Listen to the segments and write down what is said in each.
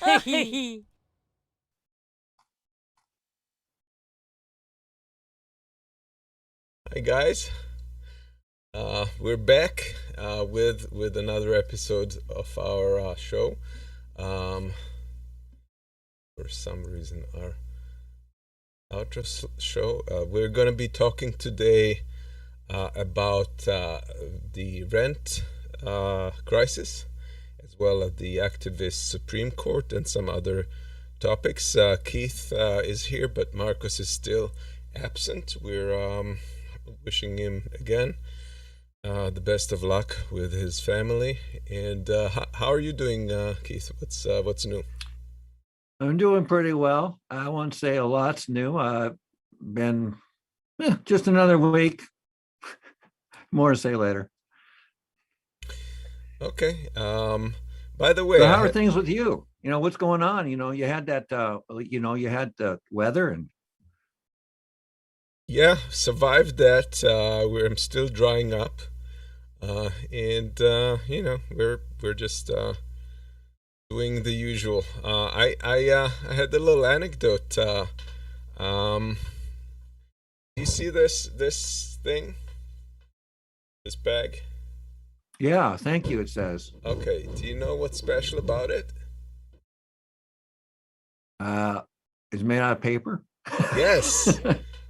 Hi guys, we're back with another episode of our show. Um, for some reason, our show. We're going to be talking today about the rent crisis, as well as the activist Supreme Court and some other topics. Keith is here, but Marcus is still absent. We're wishing him again the best of luck with his family. And how are you doing, Keith? What's new? I'm doing pretty well. I won't say a lot's new. Been just another week. More to say later. Okay. By the way, So how are things with you? What's going on? You had that. You had the weather, and yeah, survived that. I'm still drying up, and we're just doing the usual. I had a little anecdote. Um, do you see this thing? This bag? yeah, thank you. It says, Okay. Do you know what's special about it? uh, it's made out of paper. Yes.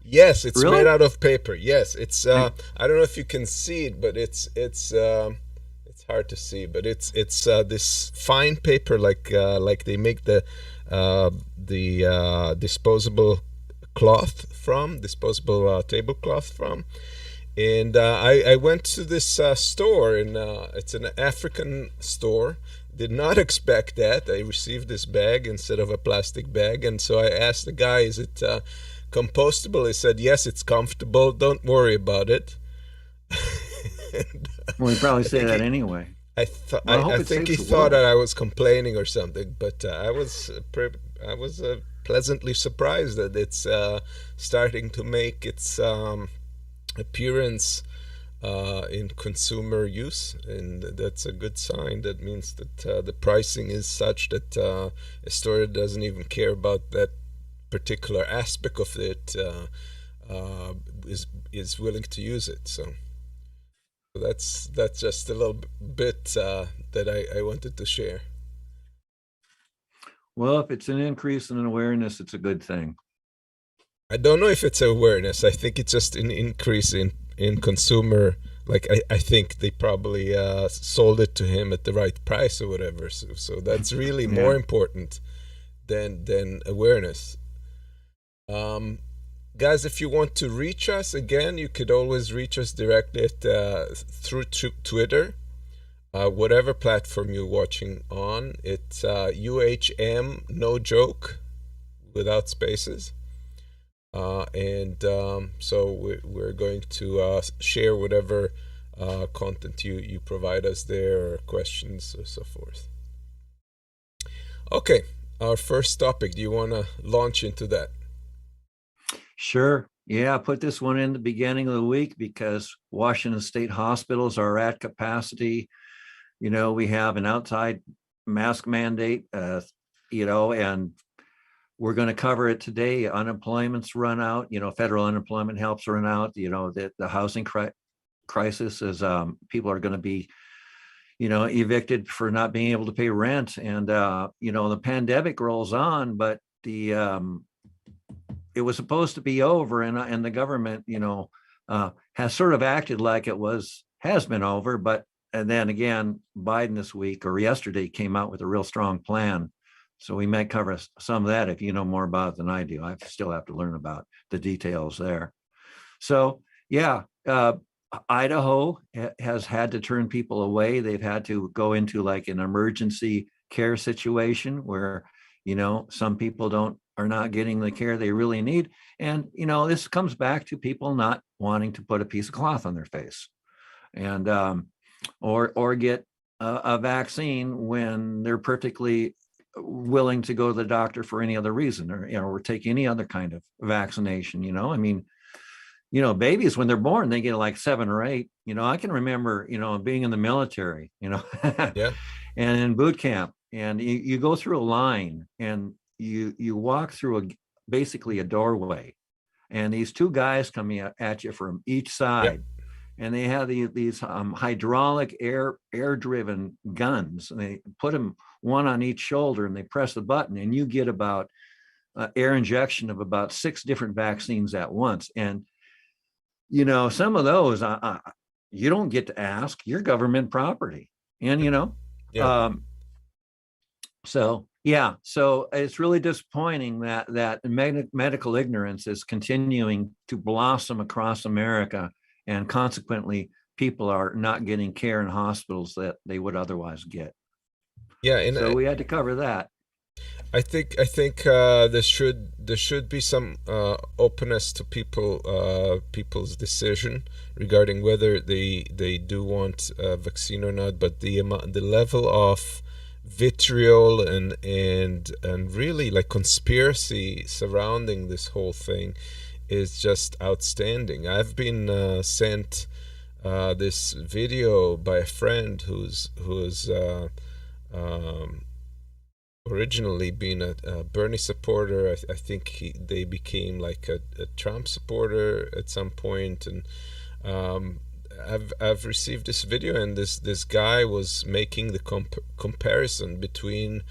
Yes, it's made Really? out of paper. Yes, it's I, I don't know if you can see it, but it's hard to see, but it's this fine paper like they make the disposable disposable tablecloth from. And I went to this store, and it's an African store. Did not expect that. I received this bag instead of a plastic bag, and so I asked the guy, "Is it compostable?" He said, "Yes, it's comfortable. Don't worry about it." And well, you probably I say think that he, anyway. I, th- Well, I I hope it think he saves the thought world. that I was complaining or something, but I was pleasantly surprised that it's starting to make its appearance in consumer use, and that's a good sign. That means that the pricing is such that a store doesn't even care about that particular aspect of it, uh, is willing to use it. So that's just a little bit that I wanted to share. Well, if it's an increase in awareness, it's a good thing. I don't know if it's awareness. I think it's just an increase in consumer. Like I think they probably sold it to him at the right price or whatever. So that's really more Yeah. important than awareness. Um, Guys, if you want to reach us again, you could always reach us directly through Twitter, whatever platform you're watching on. It's UHM no joke without spaces. And so we're going to share whatever content you provide us there, or questions or so forth. Okay, our first topic. Do you want to launch into that? Sure. Yeah, I put this one in the beginning of the week because Washington State hospitals are at capacity. We have an outside mask mandate, and we're going to cover it today. Unemployment's run out, federal unemployment helps run out, the housing crisis is people are going to be, evicted for not being able to pay rent. And, the pandemic rolls on, but it was supposed to be over, and the government, has sort of acted like has been over. But and then again, Biden this week or yesterday came out with a real strong plan. So we might cover some of that if you know more about it than I do. I still have to learn about the details there. So yeah, Idaho has had to turn people away. They've had to go into like an emergency care situation where, some people don't are not getting the care they really need. And, this comes back to people not wanting to put a piece of cloth on their face and or get a vaccine when they're perfectly willing to go to the doctor for any other reason, or take any other kind of vaccination. I mean, babies when they're born, they get like 7 or 8. I can remember, being in the military, Yeah. and in boot camp, and you go through a line, and you walk through basically a doorway, and these two guys coming at you from each Yep. side, and they have these hydraulic air driven guns, and they put them one on each shoulder, and they press the button, and you get about air injection of about 6 different vaccines at once. And some of those you don't get to ask. You're government property, and Yeah. um, so yeah, so it's really disappointing that medical ignorance is continuing to blossom across America, and consequently, people are not getting care in hospitals that they would otherwise get. Yeah, and So we had to cover that. I think there should be some openness to people's decision regarding whether they do want a vaccine or not. But the level of vitriol and really like conspiracy surrounding this whole thing is just outstanding. I've been sent this video by a friend who's um, originally been a Bernie supporter. I think they became like a Trump supporter at some point, and I've received this video, and this guy was making the comparison between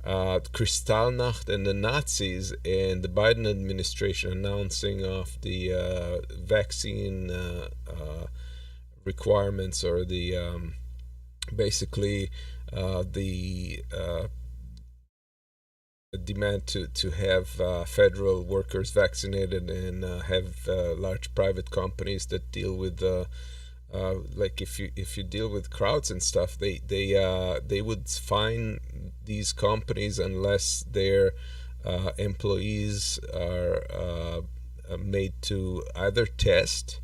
Kristallnacht and the Nazis and the Biden administration announcing of the vaccine requirements, or the basically the demand to have federal workers vaccinated, and have large private companies that deal with like if you deal with crowds and stuff, they would fine these companies unless their employees are made to either test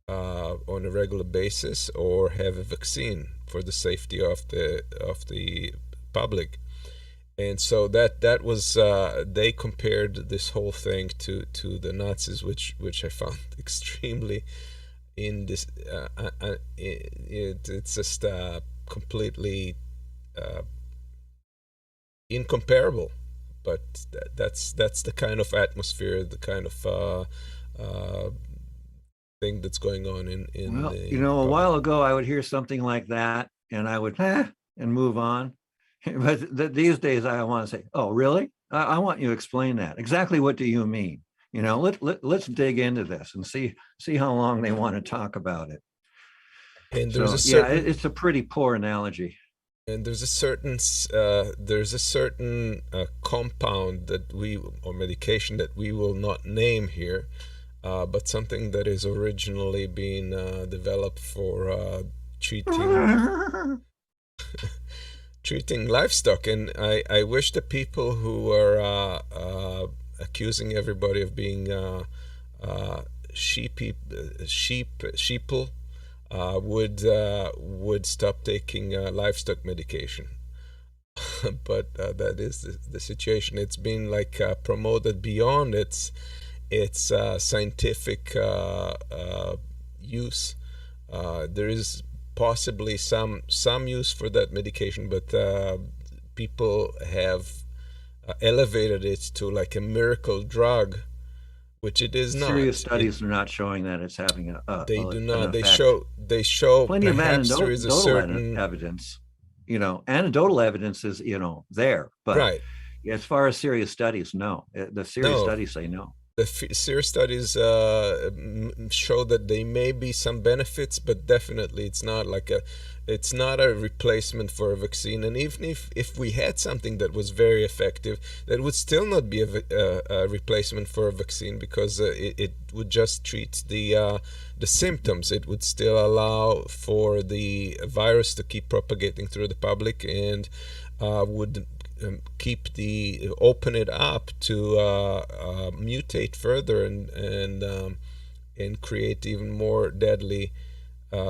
on a regular basis or have a vaccine for the safety of the public. And so that was they compared this whole thing to the Nazis, which I found extremely in this it's just completely incomparable. But that's the kind of atmosphere, the kind of thing that's going on in Well, the a while ago, I would hear something like that, and I would and move on. But these days, I want to say, "Oh, really? I want you to explain that. Exactly what do you mean? Let's dig into this and see how long they want to talk about it." and there's So a yeah, certain it's a pretty poor analogy. and there's a certain compound that we or medication that we will not name here, but something that is originally being developed for treating treating livestock. And I wish the people who are accusing everybody of being sheeple would stop taking livestock medication. But that is the situation. It's been like promoted beyond its scientific use. There is possibly some use for that medication, but people have elevated it to like a miracle drug, which it is not. Serious studies are not showing that it's having They do an not. effect. They show Plenty of perhaps there is a certain evidence. Anecdotal evidence is there, but right. as far as serious studies, no. The serious No, studies say no. the serious studies show that there may be some benefits, but definitely it's not a replacement for a vaccine. And even if we had something that was very effective, that would still not be a replacement for a vaccine, because it would just treat the symptoms. It would still allow for the virus to keep propagating through the public, and would open it up to mutate further and create even more deadly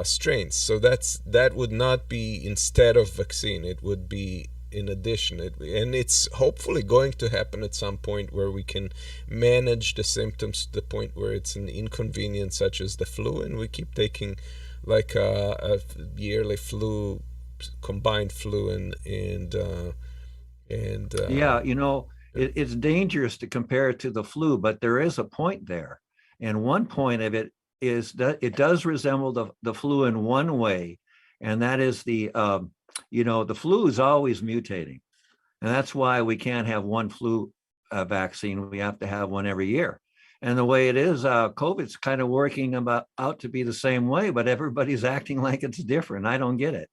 strains. So that would not be instead of vaccine. It would be in addition. And it's hopefully going to happen at some point where we can manage the symptoms to the point where it's an inconvenience, such as the flu, and we keep taking like a yearly flu, combined flu and And Yeah, it's dangerous to compare it to the flu, but there is a point there. And one point of it is that it does resemble the flu in one way, and that is the flu is always mutating. And that's why we can't have one flu vaccine. We have to have one every year. And the way it is, COVID's kind of working out to be the same way, but everybody's acting like it's different. I don't get it.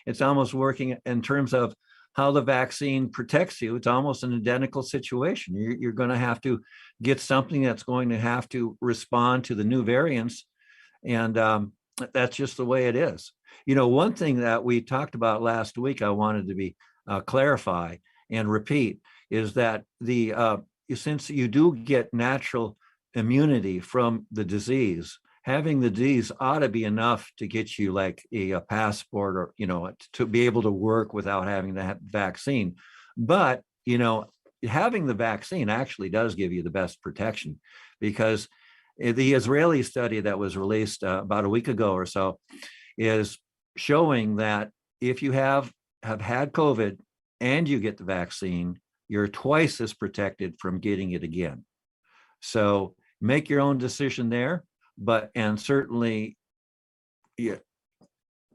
It's almost working in terms of how the vaccine protects you. It's almost an identical situation. You're going to have to get something that's going to have to respond to the new variants. And that's just the way it is. One thing that we talked about last week, I wanted to be clarify and repeat, is that since you do get natural immunity from the disease, having the disease ought to be enough to get you like a passport, or to be able to work without having to have vaccine. But having the vaccine actually does give you the best protection, because the Israeli study that was released about a week ago or so is showing that if you have had COVID and you get the vaccine, you're twice as protected from getting it again. So make your own decision there. And certainly, yeah,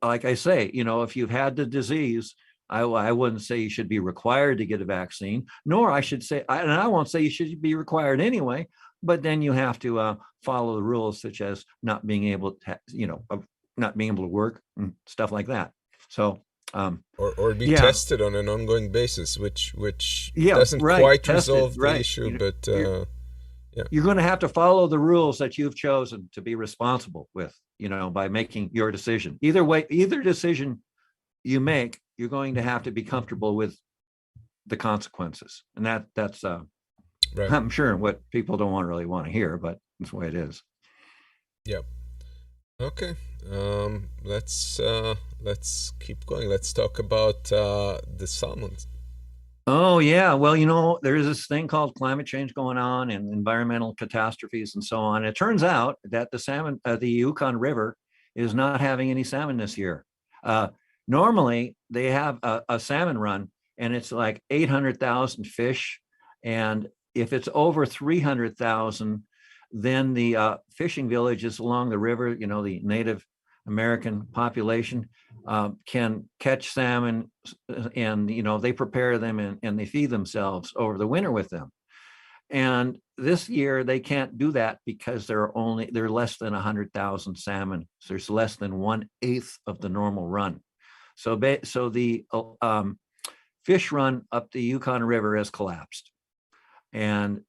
like I say, if you've had the disease, I wouldn't say you should be required to get a vaccine, nor I should say, and I won't say you should be required anyway, but then you have to follow the rules, such as not being able to work and stuff like that. So, or be tested on an ongoing basis, which doesn't quite resolve the issue, but you're going to have to follow the rules that you've chosen to be responsible with, by making your decision. Either decision you make, you're going to have to be comfortable with the consequences, and that's right. I'm sure what people don't really want to hear, but that's the way it is. Yeah. Okay. Let's keep going. Let's talk about the salmons. Oh yeah, well, there's this thing called climate change going on, and environmental catastrophes and so on. It turns out that the salmon, the Yukon River, is not having any salmon this year. Normally, they have a salmon run, and it's like 800,000 fish, and if it's over 300,000, then the fishing villages along the river, the Native American population, can catch salmon, and they prepare them and they feed themselves over the winter with them. And this year they can't do that because they're less than 100,000 salmon. So there's less than 1/8 of the normal run. So the fish run up the Yukon River has collapsed, and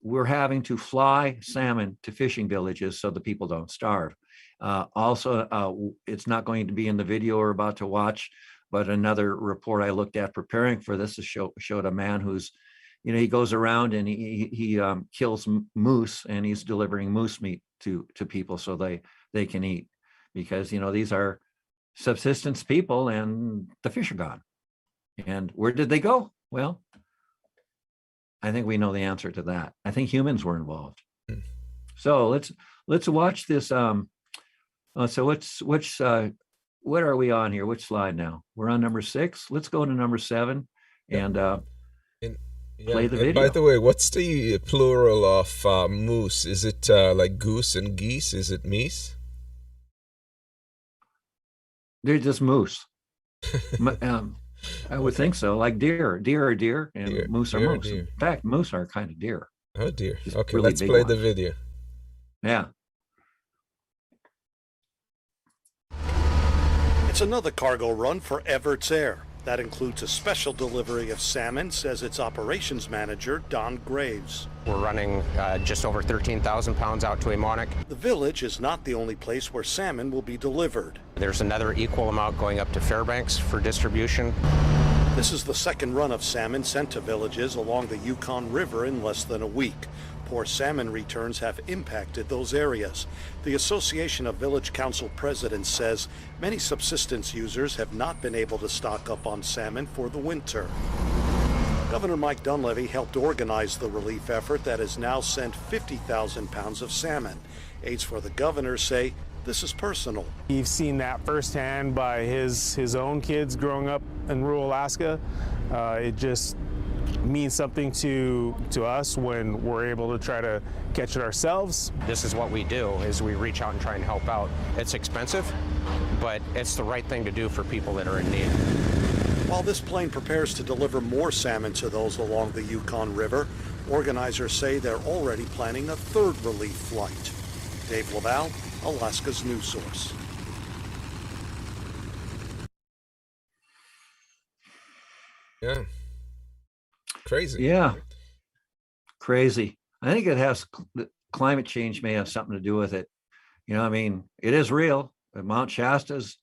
we're having to fly salmon to fishing villages so the people don't starve. Also, it's not going to be in the video we're about to watch, but another report I looked at preparing for this showed a man who's, he goes around and he kills moose, and he's delivering moose meat to people so they can eat, because these are subsistence people, and the fish are gone. And where did they go? Well, I think we know the answer to that. I think humans were involved. So let's watch this. So what are we on here? Which slide now? We're on number 6. Let's go to number 7 and play the video. By the way, what's the plural of moose? Is it like goose and geese? Is it meese? They're just moose. I would think so. Like deer, and moose are moose. Deer. In fact, moose are kind of deer. Oh dear. Okay, really, let's play the video. Yeah. It's another cargo run for Everts Air. That includes a special delivery of salmon, says its operations manager, Don Graves. We're running just over 13,000 pounds out to Aymonic. The village is not the only place where salmon will be delivered. There's another equal amount going up to Fairbanks for distribution. This is the second run of salmon sent to villages along the Yukon River in less than a week. Poor salmon returns have impacted those areas. The Association of Village Council Presidents says many subsistence users have not been able to stock up on salmon for the winter. Governor Mike Dunleavy helped organize the relief effort that has now sent 50,000 pounds of salmon. Aides for the governor say this is personal. You've seen that firsthand by his own kids growing up in rural Alaska. It just means something to us when we're able to try to catch it ourselves. This is what we do, is we reach out and try and help out. It's expensive, but it's the right thing to do for people that are in need. While this plane prepares to deliver more salmon to those along the Yukon River, organizers say they're already planning a third relief flight. Dave Laval, Alaska's news source. Yeah. Crazy. Yeah. Crazy. I think it has, climate change may have something to do with it. You know, I mean, it is real. Mount Shasta's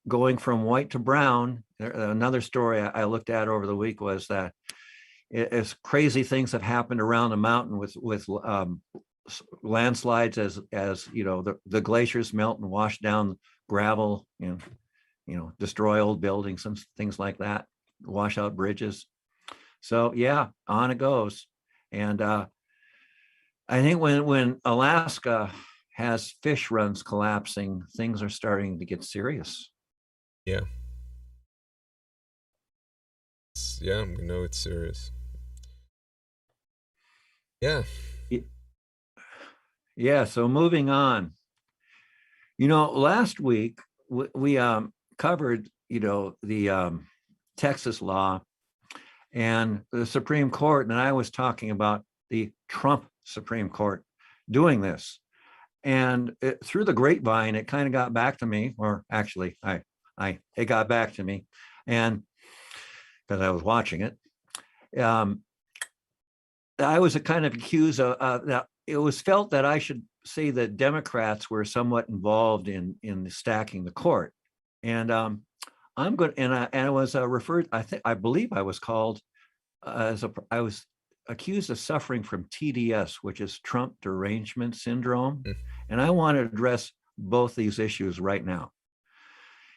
going from white to brown. Another story I looked at over the week was that as crazy things have happened around the mountain with landslides as you know, the glaciers melt and wash down gravel and, you know, destroy old buildings and things like that, wash out bridges. So yeah, on it goes. And I think when Alaska has fish runs collapsing, things are starting to get serious. Yeah. Yeah, we know it's serious. Yeah. Yeah, so moving on. You know, last week we covered, you know, the Texas law and the Supreme Court, and I was talking about the Trump Supreme Court doing this. And through the grapevine, it kind of got back to me, or actually, it got back to me, and because I was watching it, I was kind of accused of that. It was felt that I should say that Democrats were somewhat involved in stacking the court, and I'm good. And I was referred. I believe I was called I was accused of suffering from TDS, which is Trump derangement syndrome, and I want to address both these issues right now.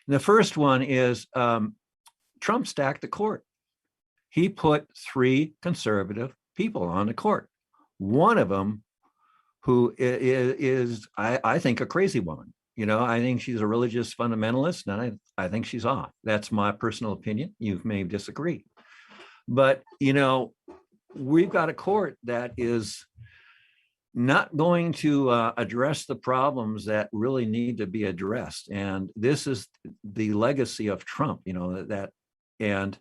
And the first one is Trump stacked the court. He put 3 conservative people on the court. One of them, who is I think a crazy woman. You know, I think she's a religious fundamentalist, and I think she's off. That's my personal opinion. You may disagree. But, you know, we've got a court that is not going to address the problems that really need to be addressed. And this is the legacy of Trump, you know, that. And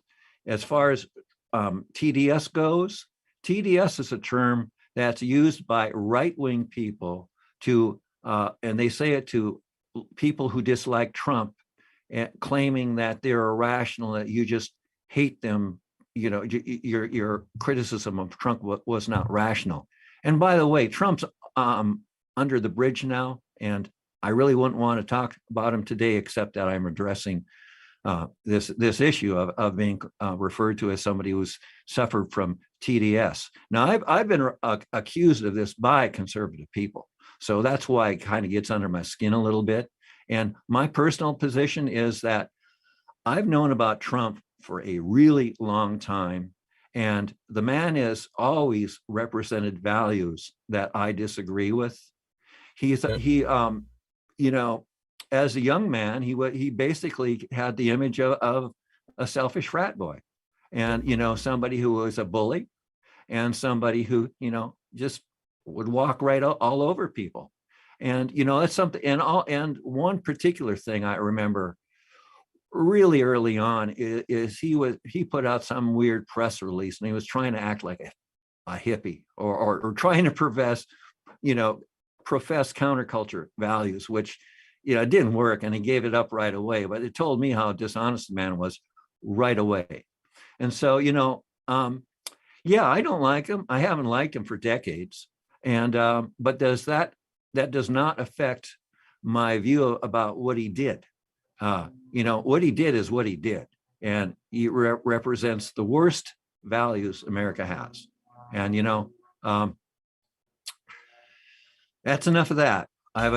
as far as TDS goes, TDS is a term that's used by right-wing people to, and they say it to people who dislike Trump, claiming that they're irrational, that you just hate them. You know, your criticism of Trump was not rational. And by the way, Trump's under the bridge now, and I really wouldn't want to talk about him today, except that I'm addressing this issue of being referred to as somebody who's suffered from TDS. Now, I've been accused of this by conservative people, so that's why it kind of gets under my skin a little bit. And my personal position is that I've known about Trump for a really long time, and the man has always represented values that I disagree with. He you know, as a young man, he basically had the image of a selfish frat boy, and, you know, somebody who was a bully, and somebody who, you know, just would walk right all over people. And, you know, that's something. And one particular thing I remember really early on is he put out some weird press release, and he was trying to act like a hippie or trying to profess counterculture values, which, you know, it didn't work, and he gave it up right away. But it told me how dishonest the man was right away. And so, you know, yeah, I don't like him. I haven't liked him for decades. And but that does not affect my view about what he did. You know, what he did is what he did, and he represents the worst values America has. And, you know, that's enough of that. I've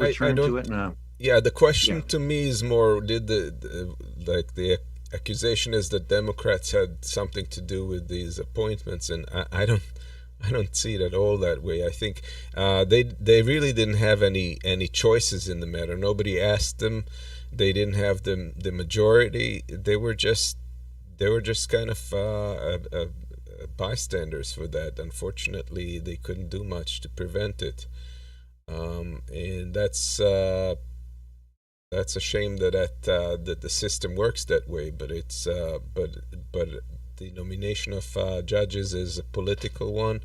returned to it now. Yeah, the question to me is more: did the accusation is that Democrats had something to do with these appointments, and I don't see it at all that way. I think they really didn't have any choices in the matter. Nobody asked them. They didn't have the majority. They they were just kind of bystanders for that. Unfortunately, they couldn't do much to prevent it, and that's a shame that the system works that way. But it's but the nomination of judges is a political one,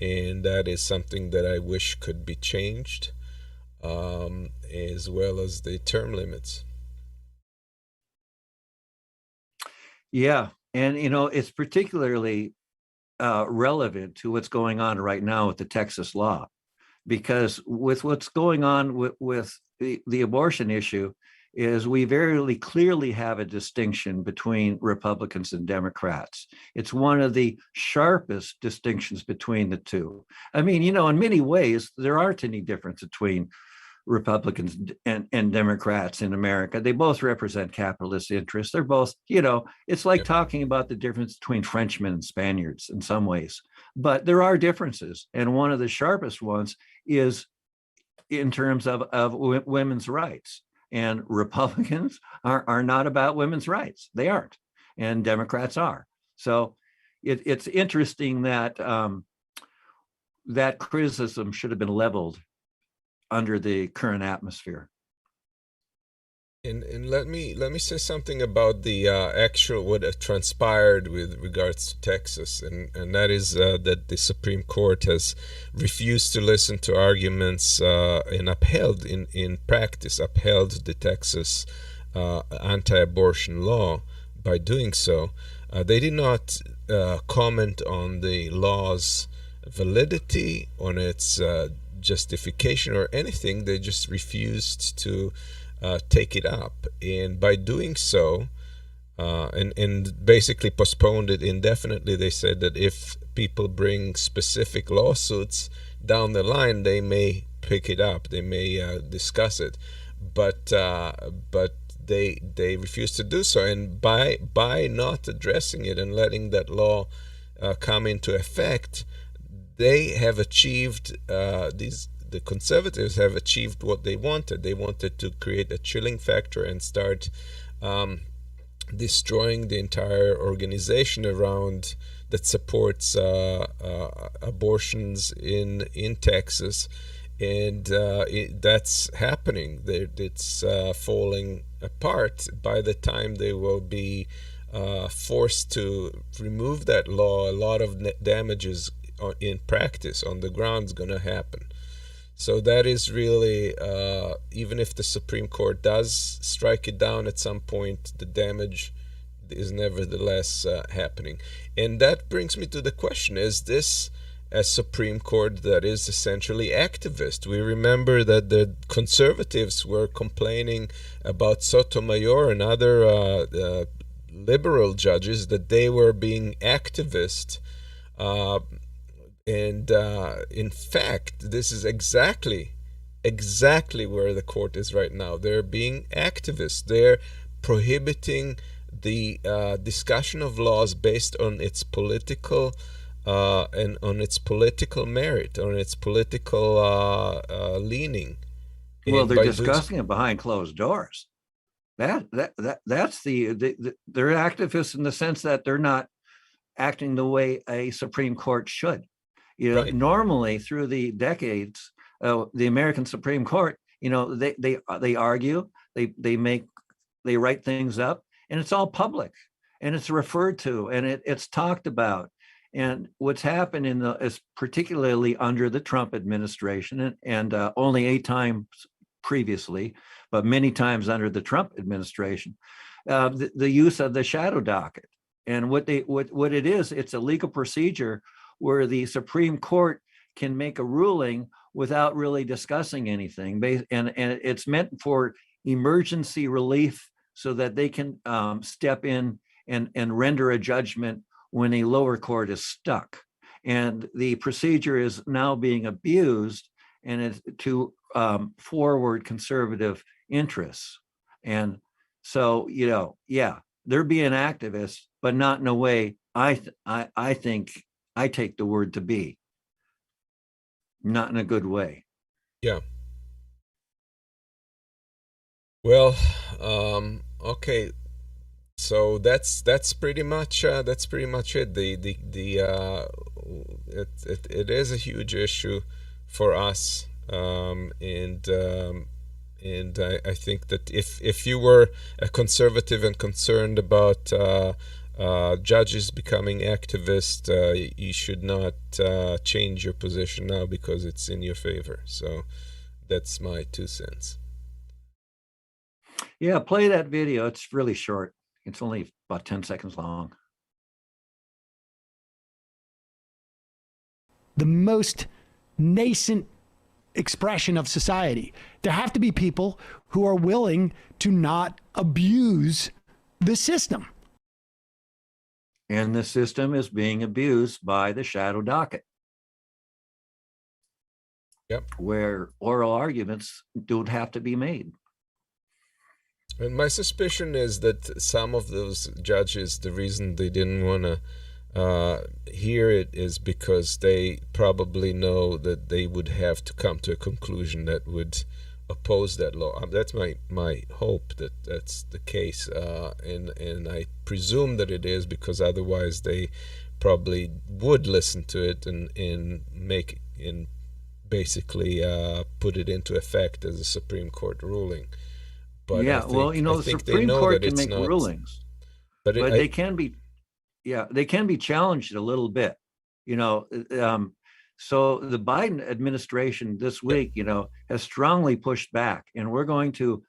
and that is something that I wish could be changed, as well as the term limits. Yeah, and it's particularly relevant to what's going on right now with the Texas law, because with what's going on with the abortion issue is we very clearly have a distinction between Republicans and Democrats. It's one of the sharpest distinctions between the two. I mean, in many ways, there aren't any difference between Republicans and Democrats in America. They both represent capitalist interests. They're both, it's like talking about the difference between Frenchmen and Spaniards in some ways. But there are differences. And one of the sharpest ones is in terms of women's rights. And Republicans are not about women's rights. They aren't. And Democrats are. So it's interesting that that criticism should have been leveled under the current atmosphere. And let me say something about the actual what transpired with regards to Texas, and that is that the Supreme Court has refused to listen to arguments and upheld in practice upheld the Texas anti-abortion law. By doing so, they did not comment on the law's validity, on its justification or anything. They just refused to take it up, and by doing so, and basically postponed it indefinitely. They said that if people bring specific lawsuits down the line, they may pick it up, they may discuss it, but they refused to do so. And by not addressing it and letting that law come into effect, they have achieved the conservatives have achieved what they wanted. They wanted to create a chilling factor and start destroying the entire organization around that supports abortions in Texas, and that's happening. It's falling apart. By the time they will be forced to remove that law, a lot of damages in practice on the ground is going to happen. So that is really, even if the Supreme Court does strike it down at some point, the damage is nevertheless happening. And that brings me to the question, is this a Supreme Court that is essentially activist? We remember that the conservatives were complaining about Sotomayor and other liberal judges that they were being activist. And in fact, this is exactly where the court is right now. They're being activists. They're prohibiting the discussion of laws based on its political and on its political merit, on its political leaning. Well, they're discussing it behind closed doors. That's they're activists in the sense that they're not acting the way a Supreme Court should. Right. Normally through the decades, the American Supreme Court, they argue, they write things up, and it's all public, and it's referred to, and it's talked about. And what's happened is particularly under the Trump administration, and only 8 times previously, but many times under the Trump administration, the use of the shadow docket. And what it is, it's a legal procedure where the Supreme Court can make a ruling without really discussing anything. And it's meant for emergency relief so that they can step in and render a judgment when a lower court is stuck. And the procedure is now being abused, and it's to forward conservative interests. And so, they're being activists, but not in a way I think I take the word to be. Not in a good way. Yeah. Well, okay. So that's pretty much it. It is a huge issue for us, and I think that if you were a conservative and concerned about judges becoming activists, you should not change your position now because it's in your favor. So that's my 2 cents. Yeah, play that video. It's really short. It's only about 10 seconds long. The most nascent expression of society. There have to be people who are willing to not abuse the system. And the system is being abused by the shadow docket. Yep. Where oral arguments don't have to be made. And my suspicion is that some of those judges, the reason they didn't want to hear it is because they probably know that they would have to come to a conclusion that would oppose that law. That's my hope that that's the case, and I presume that it is, because otherwise they probably would listen to it and make and basically put it into effect as a Supreme Court ruling. But yeah, the Supreme Court can make rulings, but they can be, they can be challenged a little bit, So the Biden administration this week, has strongly pushed back, and we're going to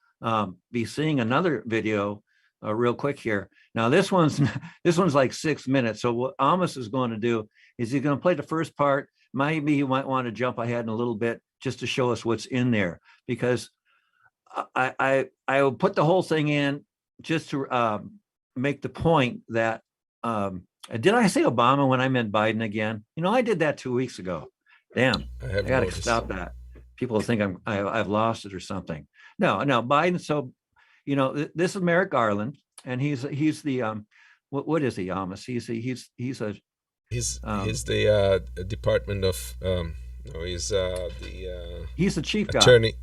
be seeing another video real quick here. Now, this one's like 6 minutes. So what Amos is going to do is he's going to play the first part. Maybe you might want to jump ahead in a little bit just to show us what's in there, because I will put the whole thing in just to make the point that did I say Obama when I meant Biden again? I did that 2 weeks ago. Damn, I got to stop that. People think I've lost it or something. No, Biden. So, this is Merrick Garland, and he's the what is he, Amos? He's the Department of he's the chief attorney.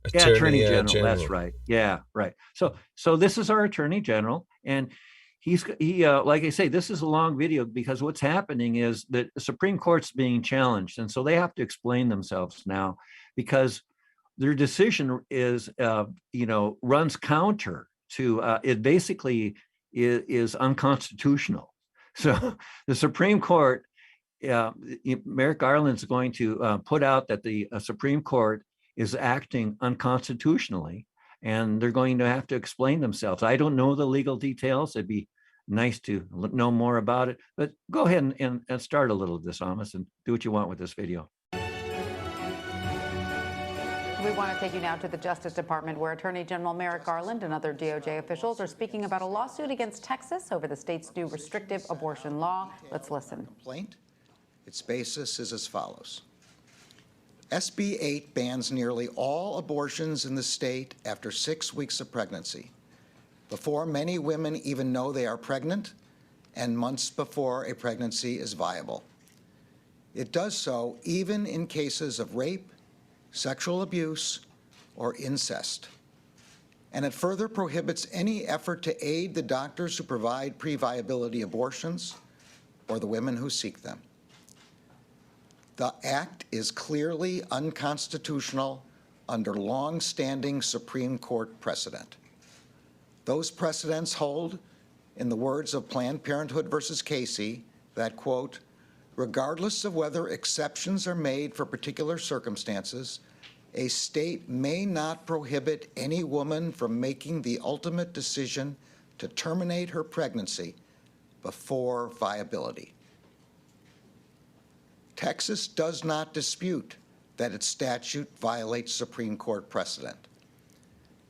Attorney General. That's right. Yeah, right. So this is our Attorney General, and he like I say, this is a long video because what's happening is that the Supreme Court's being challenged, and so they have to explain themselves now because their decision is runs counter to it. Basically is unconstitutional. So the Supreme Court, Merrick Garland's going to put out that the Supreme Court is acting unconstitutionally, and they're going to have to explain themselves. I don't know the legal details. It'd be nice to know more about it, but go ahead and start a little of this, Amos, and do what you want with this video. We want to take you now to the Justice Department, where Attorney General Merrick Garland and other DOJ officials are speaking about a lawsuit against Texas over the state's new restrictive abortion law. Let's listen. Complaint. Its basis is as follows. SB 8 bans nearly all abortions in the state after 6 weeks of pregnancy, before many women even know they are pregnant, and months before a pregnancy is viable. It does so even in cases of rape, sexual abuse, or incest. And it further prohibits any effort to aid the doctors who provide pre-viability abortions or the women who seek them. The act is clearly unconstitutional under long-standing Supreme Court precedent. Those precedents hold, in the words of Planned Parenthood versus Casey, that, quote, regardless of whether exceptions are made for particular circumstances, a state may not prohibit any woman from making the ultimate decision to terminate her pregnancy before viability. Texas does not dispute that its statute violates Supreme Court precedent.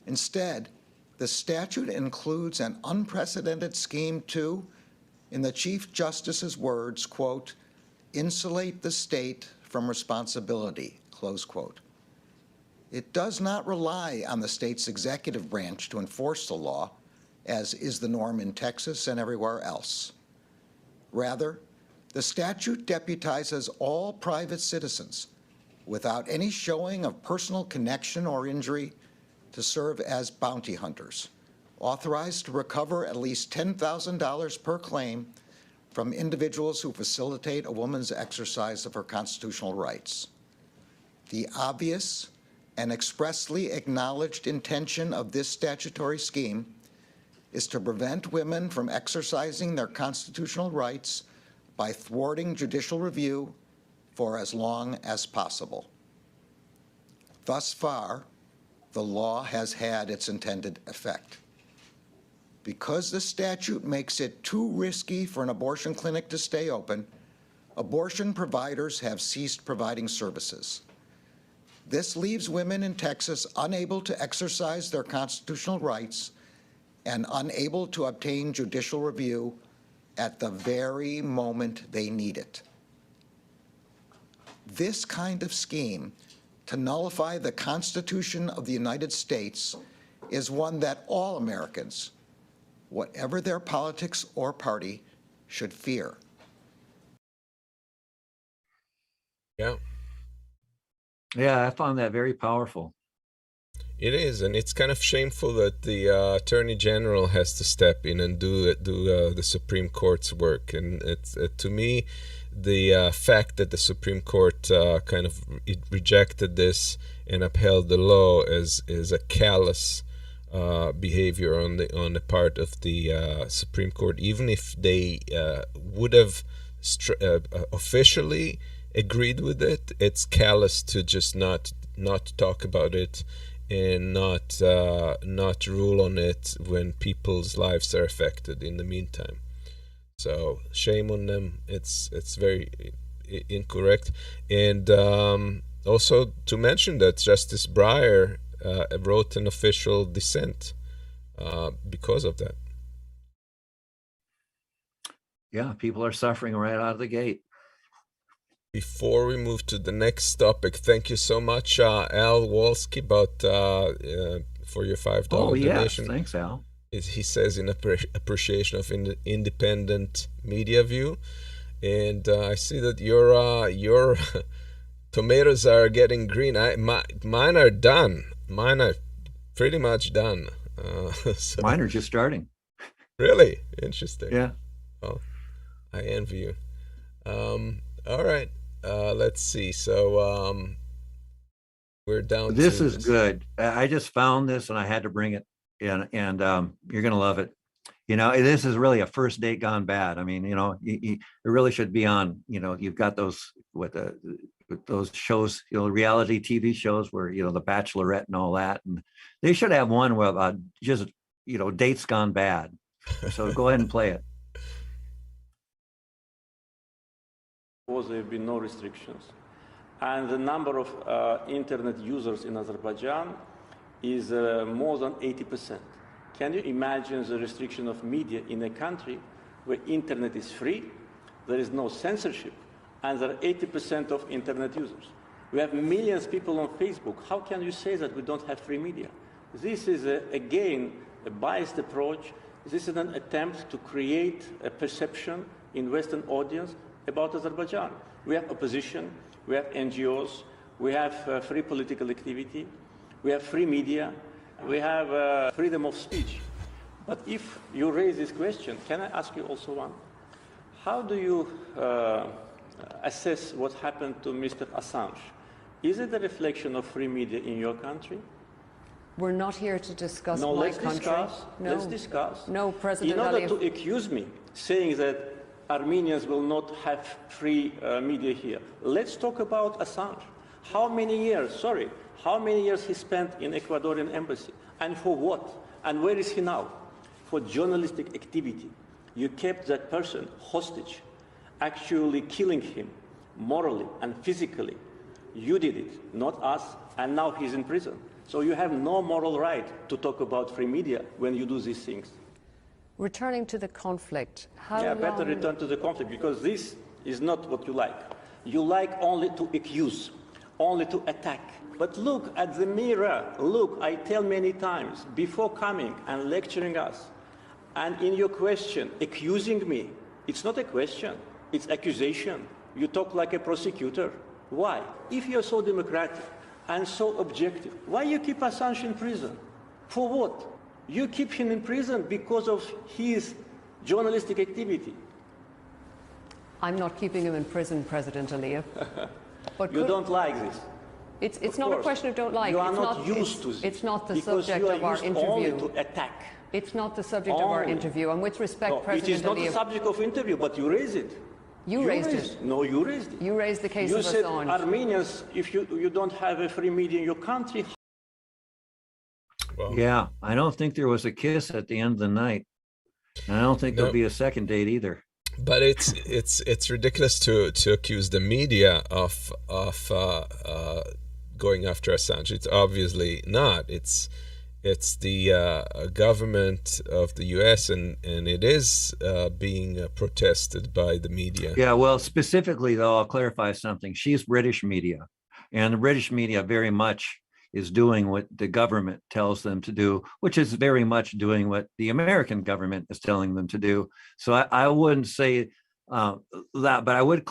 Instead, the statute includes an unprecedented scheme to, in the Chief Justice's words, quote, insulate the state from responsibility, close quote. It does not rely on the state's executive branch to enforce the law, as is the norm in Texas and everywhere else. Rather, the statute deputizes all private citizens without any showing of personal connection or injury to serve as bounty hunters authorized to recover at least $10,000 per claim from individuals who facilitate a woman's exercise of her constitutional rights. The obvious and expressly acknowledged intention of this statutory scheme is to prevent women from exercising their constitutional rights by thwarting judicial review for as long as possible. Thus far, the law has had its intended effect. Because the statute makes it too risky for an abortion clinic to stay open, abortion providers have ceased providing services. This leaves women in Texas unable to exercise their constitutional rights and unable to obtain judicial review at the very moment they need it. This kind of scheme to nullify the Constitution of the United States is one that all Americans, whatever their politics or party, should fear. Yeah. Yeah, I found that very powerful. It is, and it's kind of shameful that the Attorney General has to step in and do the Supreme Court's work. And it's to me, the fact that the Supreme Court kind of rejected this and upheld the law is a callous behavior on the part of the Supreme Court. Even if they would have officially agreed with it, it's callous to just not talk about it and not rule on it when people's lives are affected in the meantime. So shame on them. It's very incorrect. And also to mention that Justice Breyer wrote an official dissent because of that. Yeah, people are suffering right out of the gate. Before we move to the next topic, thank you so much, Al Wolski, for your $5 donation. Thanks, Al. He says in appreciation of independent media view, and I see that your tomatoes are getting green. Mine are done. Mine are pretty much done. So, mine are just starting. Really interesting. Yeah. Well, I envy you. All right. Let's see. So we're down. This is good. I just found this and I had to bring it in, and you're going to love it. You know, this is really a first date gone bad. I mean, you know, it really should be on, you know, you've got those with those shows, you know, reality TV shows where, you know, The Bachelorette and all that. And they should have one where just, you know, dates gone bad. So go ahead and play it. There have been no restrictions. And the number of internet users in Azerbaijan is more than 80%. Can you imagine the restriction of media in a country where internet is free, there is no censorship, and there are 80% of internet users? We have millions of people on Facebook. How can you say that we don't have free media? This is, again, a biased approach. This is an attempt to create a perception in Western audience about Azerbaijan. We have opposition, we have NGOs, we have free political activity, we have free media, we have freedom of speech. But if you raise this question, can I ask you also one? How do you assess what happened to Mr. Assange? Is it a reflection of free media in your country? We're not here to discuss no, my let's country. Discuss. No, let's discuss. No, President In order Aliyev. to accuse me, saying that Armenians will not have free media here. Let's talk about Assange. How many years he spent in Ecuadorian embassy? And for what? And where is he now? For journalistic activity. You kept that person hostage, actually killing him morally and physically. You did it, not us, and now he's in prison. So you have no moral right to talk about free media when you do these things. Returning to the conflict, better return to the conflict, because this is not what you like. You like only to accuse, only to attack. But look at the mirror. Look, I tell many times, before coming and lecturing us, and in your question, accusing me, it's not a question, it's accusation. You talk like a prosecutor. Why? If you're so democratic and so objective, why you keep Assange in prison? For what? You keep him in prison because of his journalistic activity. I'm not keeping him in prison, President Aliyev. But You don't like this. It's not a question of don't like. You are it's not used to this. It's not the because subject you are of our used interview. only to attack. It's not the subject of our interview. And with respect, No, President it is not Aliyev, the subject of interview, but you raise it. you raised it. No, you raised it. You raised the case You of said Assange. Armenians, if you don't have a free media in your country. Well, Yeah, I don't think there was a kiss at the end of the night. And I don't think there'll be a second date either. but it's ridiculous to accuse the media of going after Assange. It's obviously not. It's the government of the U.S. and it is being protested by the media. Yeah, well, specifically, though, I'll clarify something. She's British media, and the British media very much is doing what the government tells them to do, which is very much doing what the American government is telling them to do. So I wouldn't say that, but I would,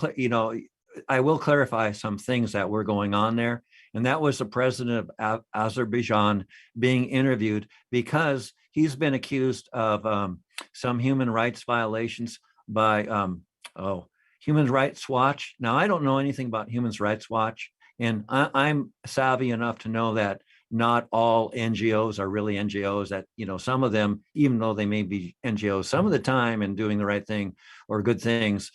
I will clarify some things that were going on there. And that was the president of Azerbaijan being interviewed because he's been accused of some human rights violations by Human Rights Watch. Now, I don't know anything about Human Rights Watch, and I'm savvy enough to know that not all NGOs are really NGOs, that, some of them, even though they may be NGOs, some of the time and doing the right thing or good things,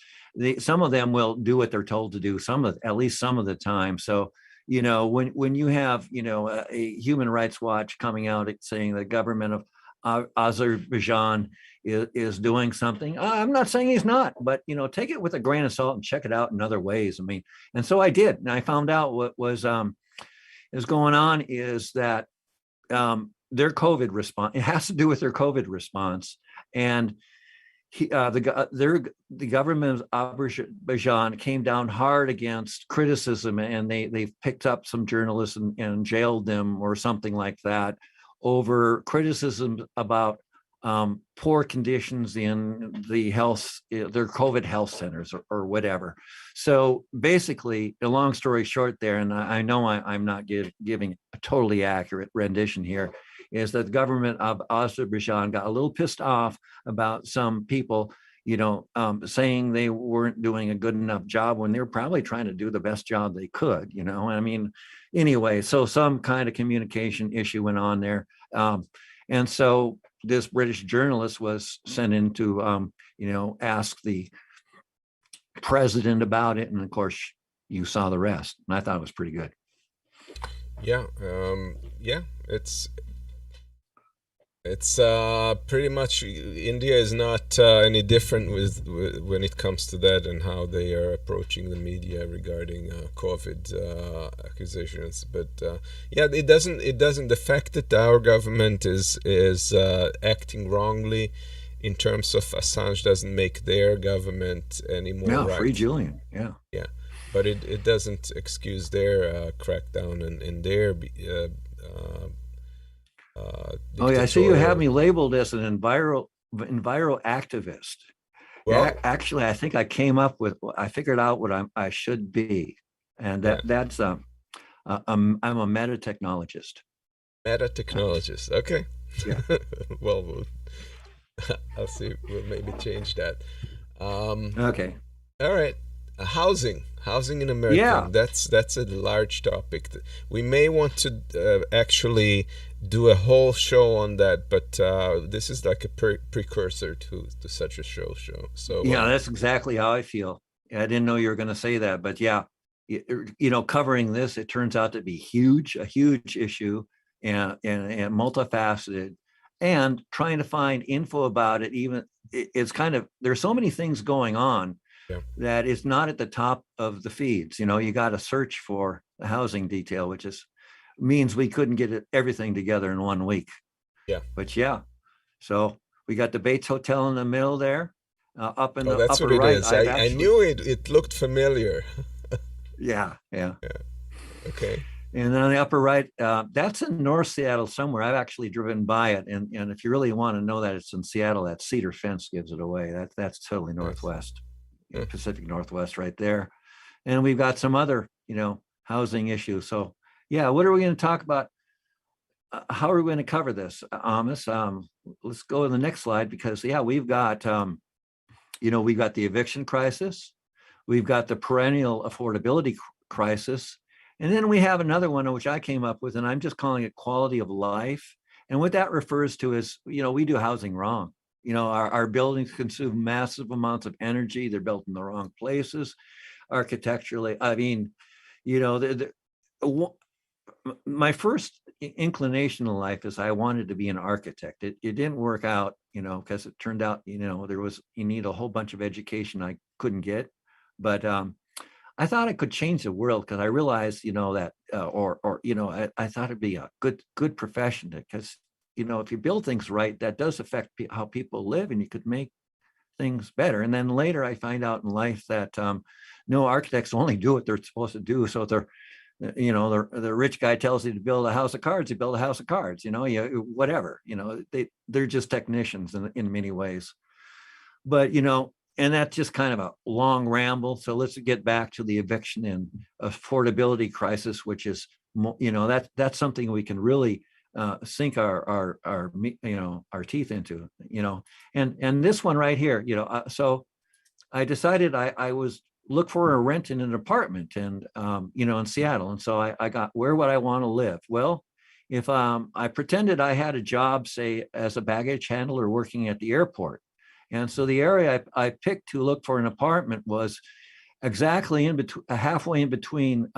some of them will do what they're told to do, at least some of the time. So, when you have, a Human Rights Watch coming out saying the government of Azerbaijan is doing something, I'm not saying he's not, but, take it with a grain of salt and check it out in other ways. I mean, and so I did, and I found out what is going on is that their COVID response, it has to do with their COVID response. And the government of Azerbaijan came down hard against criticism, and they've picked up some journalists and jailed them or something like that over criticism about poor conditions in the their COVID health centers or whatever. So basically, a long story short there, and I know I'm not giving a totally accurate rendition here, is that the government of Azerbaijan got a little pissed off about some people, saying they weren't doing a good enough job when they were probably trying to do the best job they could, I mean, anyway, so some kind of communication issue went on there. And so this British journalist was sent in to, ask the president about it. And of course, you saw the rest. And I thought it was pretty good. Yeah. It's pretty much, India is not any different with when it comes to that and how they are approaching the media regarding COVID accusations. But it doesn't. The fact that our government is acting wrongly in terms of Assange doesn't make their government any more right. Free Julian. Yeah. But it doesn't excuse their crackdown and their. So you have me labeled as an enviro activist. Well, actually, I think I figured out what I should be, and that's I'm a meta technologist. Meta technologist, okay. Yeah. Well, I'll see. We'll maybe change that. Okay. All right. Housing in America. Yeah. That's a large topic. We may want to actually do a whole show on that, but this is like a precursor to such a show. So that's exactly how I feel. I didn't know you were going to say that, but covering this, it turns out to be a huge issue and multifaceted, and trying to find info about it. Even it's kind of, there's so many things going on. Yeah. That is not at the top of the feeds. You got to search for the housing detail, which means we couldn't get everything together in 1 week. Yeah. But so we got the Bates Hotel in the middle there, up in the that's upper what it right. Is. I knew it looked familiar. Yeah. Okay. And then on the upper right, that's in North Seattle somewhere. I've actually driven by it, and if you really want to know that it's in Seattle, that cedar fence gives it away. That's totally northwest. Pacific Northwest right there. And we've got some other, housing issues. So what are we going to talk about? how are we going to cover this, Amos? Let's go to the next slide because we've got we've got the eviction crisis, we've got the perennial affordability crisis, and then we have another one which I came up with, and I'm just calling it quality of life. And what that refers to is, we do housing wrong. Our buildings consume massive amounts of energy. They're built in the wrong places, architecturally. I mean, my first inclination in life is I wanted to be an architect. It didn't work out, because it turned out, you need a whole bunch of education I couldn't get. But I thought I could change the world because I realized, that, I thought it'd be a good profession because, if you build things right, that does affect how people live, and you could make things better. And then later I find out in life that no, architects only do what they're supposed to do. So they're, the rich guy tells you to build a house of cards, you build a house of cards, whatever, they're just technicians in many ways. But, and that's just kind of a long ramble. So let's get back to the eviction and affordability crisis, which is, that's something we can really sink our teeth into, and this one right here, so I decided I was look for a rent in an apartment and, in Seattle. And so I got, where would I want to live? Well, if I pretended I had a job, say, as a baggage handler working at the airport. And so the area I picked to look for an apartment was exactly in between, halfway in between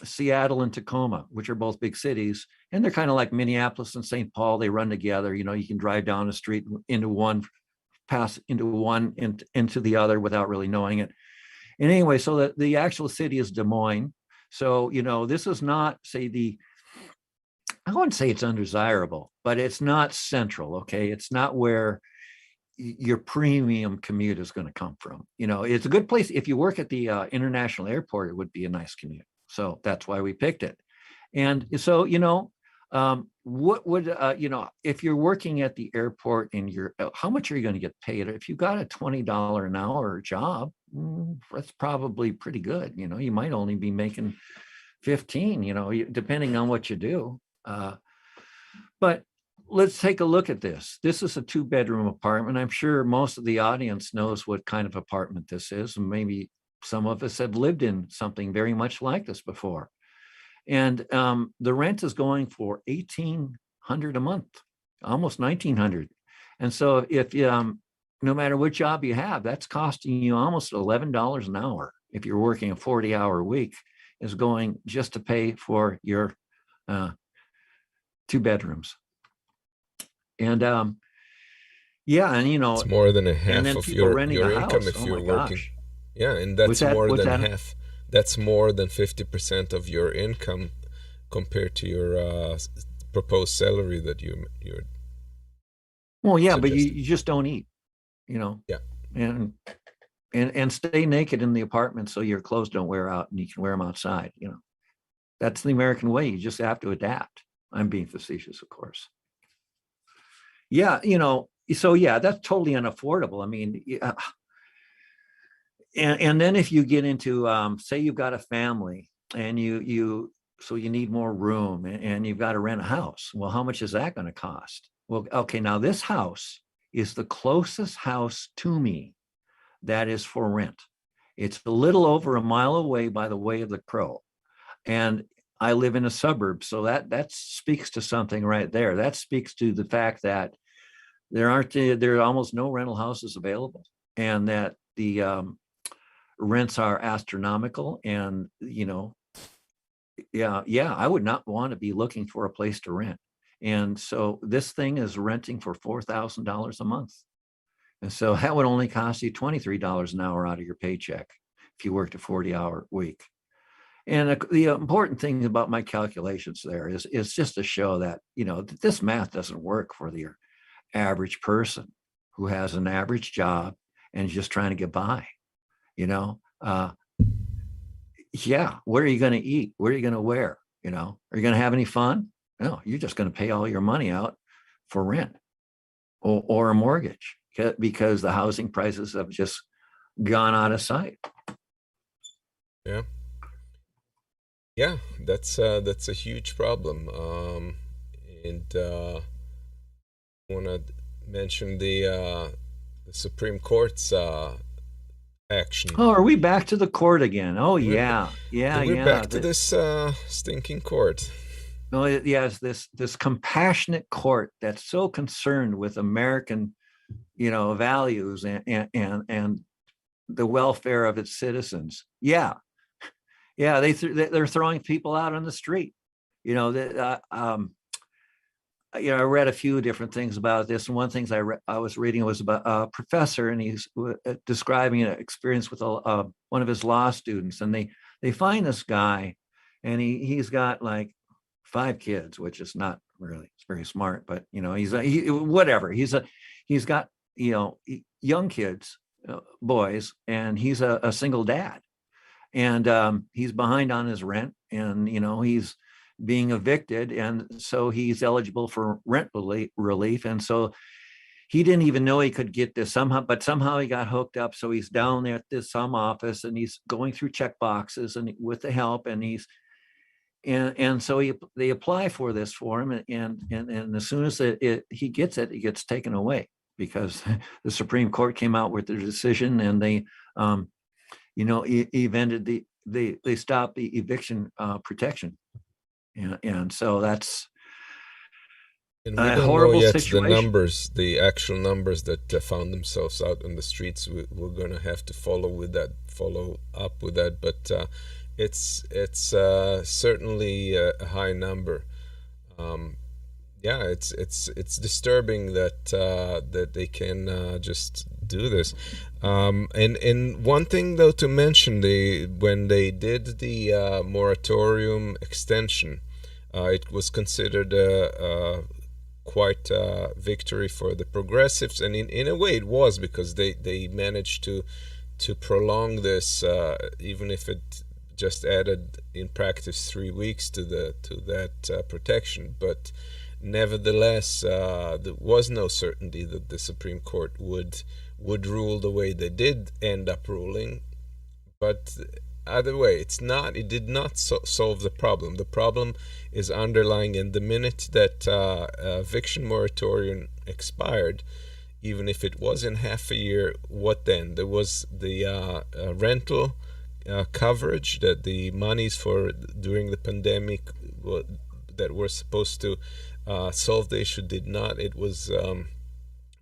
Seattle and Tacoma, which are both big cities. And they're kind of like Minneapolis and St. Paul. They run together. You can drive down the street into one, pass into one, into the other without really knowing it. And anyway, so the actual city is Des Moines. So, this is not, say, I wouldn't say it's undesirable, but it's not central, okay? It's not where your premium commute is going to come from. It's a good place. If you work at the international airport, it would be a nice commute. So that's why we picked it. And so, what would, if you're working at the airport and how much are you going to get paid? If you got a $20 an hour job, that's probably pretty good. You might only be making 15, depending on what you do. But let's take a look at this. This is a 2-bedroom apartment. I'm sure most of the audience knows what kind of apartment this is. And maybe some of us have lived in something very much like this before. And the rent is going for $1,800 a month, almost $1,900. And so if no matter what job you have, that's costing you almost $11 an hour. If you're working a 40-hour week, is going just to pay for your 2 bedrooms. And and it's more than a half of your income if you're working. Gosh. Yeah, and that's more than half. That's more than 50% of your income compared to your proposed salary that you're. Well, yeah, but you just don't eat, Yeah. And stay naked in the apartment so your clothes don't wear out and you can wear them outside. That's the American way. You just have to adapt. I'm being facetious, of course. Yeah, so yeah, that's totally unaffordable. I mean, yeah. And then if you get into, say you've got a family and you need more room and you've got to rent a house. Well, how much is that going to cost? Well, okay, now this house is the closest house to me that is for rent. It's a little over a mile away by the way of the crow. And I live in a suburb. So that speaks to something right there. That speaks to the fact that there are almost no rental houses available, and that the rents are astronomical. And, I would not want to be looking for a place to rent. And so this thing is renting for $4,000 a month. And so that would only cost you $23 an hour out of your paycheck if you worked a 40-hour week. And the important thing about my calculations there is just to show that, this math doesn't work for the average person who has an average job and is just trying to get by. What are you going to eat? What are you going to wear? Are you going to have any fun? No, you're just going to pay all your money out for rent or a mortgage because the housing prices have just gone out of sight. Yeah, that's a huge problem. And want to mention the Supreme Court's action. Oh, are we back to the court again? Oh, yeah. We're back to this stinking court. No, yes, this compassionate court that's so concerned with American, values and the welfare of its citizens. Yeah, they're throwing people out on the street. I read a few different things about this, and one thing I was reading was about a professor, and he's describing an experience with one of his law students, and they find this guy, and he's got like 5 kids, which is not really very smart, but he's got young kids, boys, and he's a single dad, and he's behind on his rent, and he's being evicted, and so he's eligible for rent relief, and so he didn't even know he could get this somehow he got hooked up. So he's down there at some office, and he's going through check boxes and with the help, and so they apply for this for him, and as soon as he gets it, it gets taken away because the Supreme Court came out with their decision, and they they stopped the eviction protection. And so that's a horrible situation. The actual numbers that found themselves out on the streets, we're going to have to follow up with that. But it's certainly a high number. It's disturbing that they can just do this. And one thing though to mention, when they did the moratorium extension, it was considered quite a victory for the progressives, and in a way it was, because they managed to prolong this, even if it just added in practice 3 weeks to that protection. But nevertheless, there was no certainty that the Supreme Court would rule the way they did end up ruling. But either way, it did not solve the problem. The problem is underlying, and the minute that eviction moratorium expired, even if it was in half a year, what then? There was the rental coverage, that the monies for during the pandemic that were supposed to solve the issue did not. It was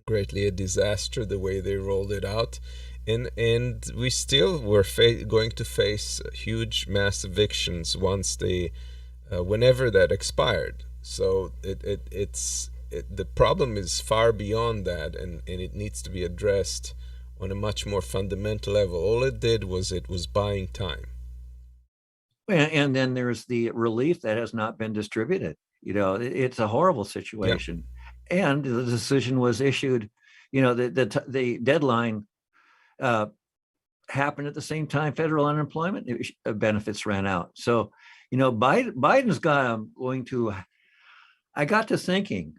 greatly a disaster the way they rolled it out. And we still were going to face huge mass evictions whenever that expired. So the problem is far beyond that, and it needs to be addressed on a much more fundamental level. All it did was buying time. And then there's the relief that has not been distributed. It's a horrible situation. Yeah. And the decision was issued, the deadline happened at the same time federal unemployment benefits ran out. So, Biden's I got to thinking,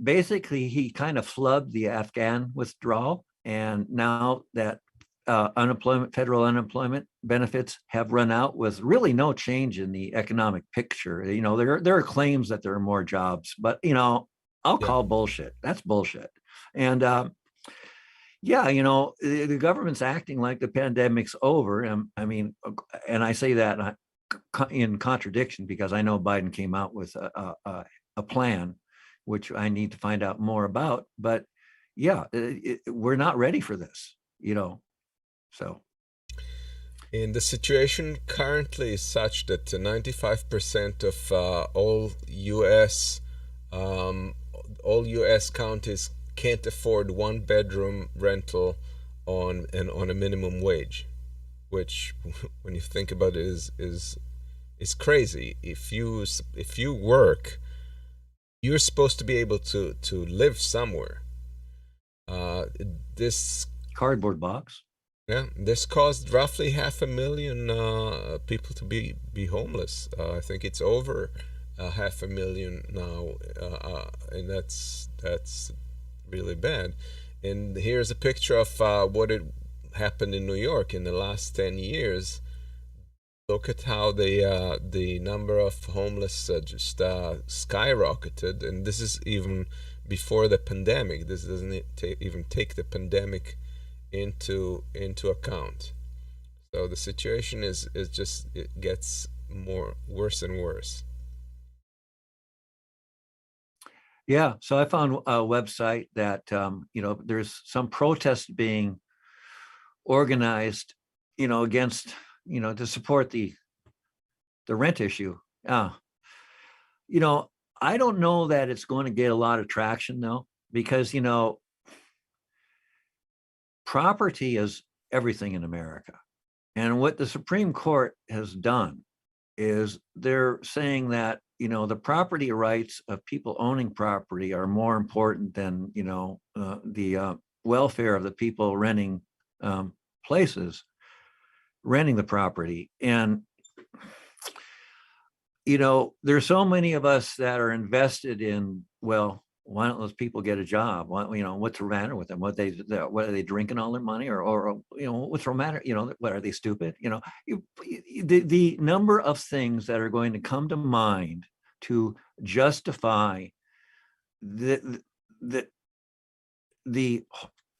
basically he kind of flubbed the Afghan withdrawal. And now that federal unemployment benefits have run out with really no change in the economic picture. There are claims that there are more jobs, but, I'll call bullshit. That's bullshit. And, the government's acting like the pandemic's over. And I say that in contradiction because I know Biden came out with a plan, which I need to find out more about. But we're not ready for this, so. And the situation currently is such that 95% of all U.S. counties can't afford 1-bedroom rental on a minimum wage, which, when you think about it, is crazy. If you work, you're supposed to be able to live somewhere. This cardboard box. Yeah, this caused roughly 500,000 people to be homeless. I think it's over 500,000 now, and that's really bad. And here's a picture of what it happened in New York in the last 10 years. look at how the number of homeless just skyrocketed, and this is even before the pandemic. This doesn't even take the pandemic into account. So the situation is just, it gets worse and worse. Yeah, so I found a website that there's some protest being organized, against, to support the rent issue. I don't know that it's going to get a lot of traction though, because property is everything in America. And what the Supreme Court has done is they're saying that, the property rights of people owning property are more important than, the welfare of the people renting places, renting the property. And, there's so many of us that are invested in, well, why don't those people get a job? What's the matter with them? What are they drinking all their money, or what's the matter? What, are they stupid? The number of things that are going to come to mind to justify the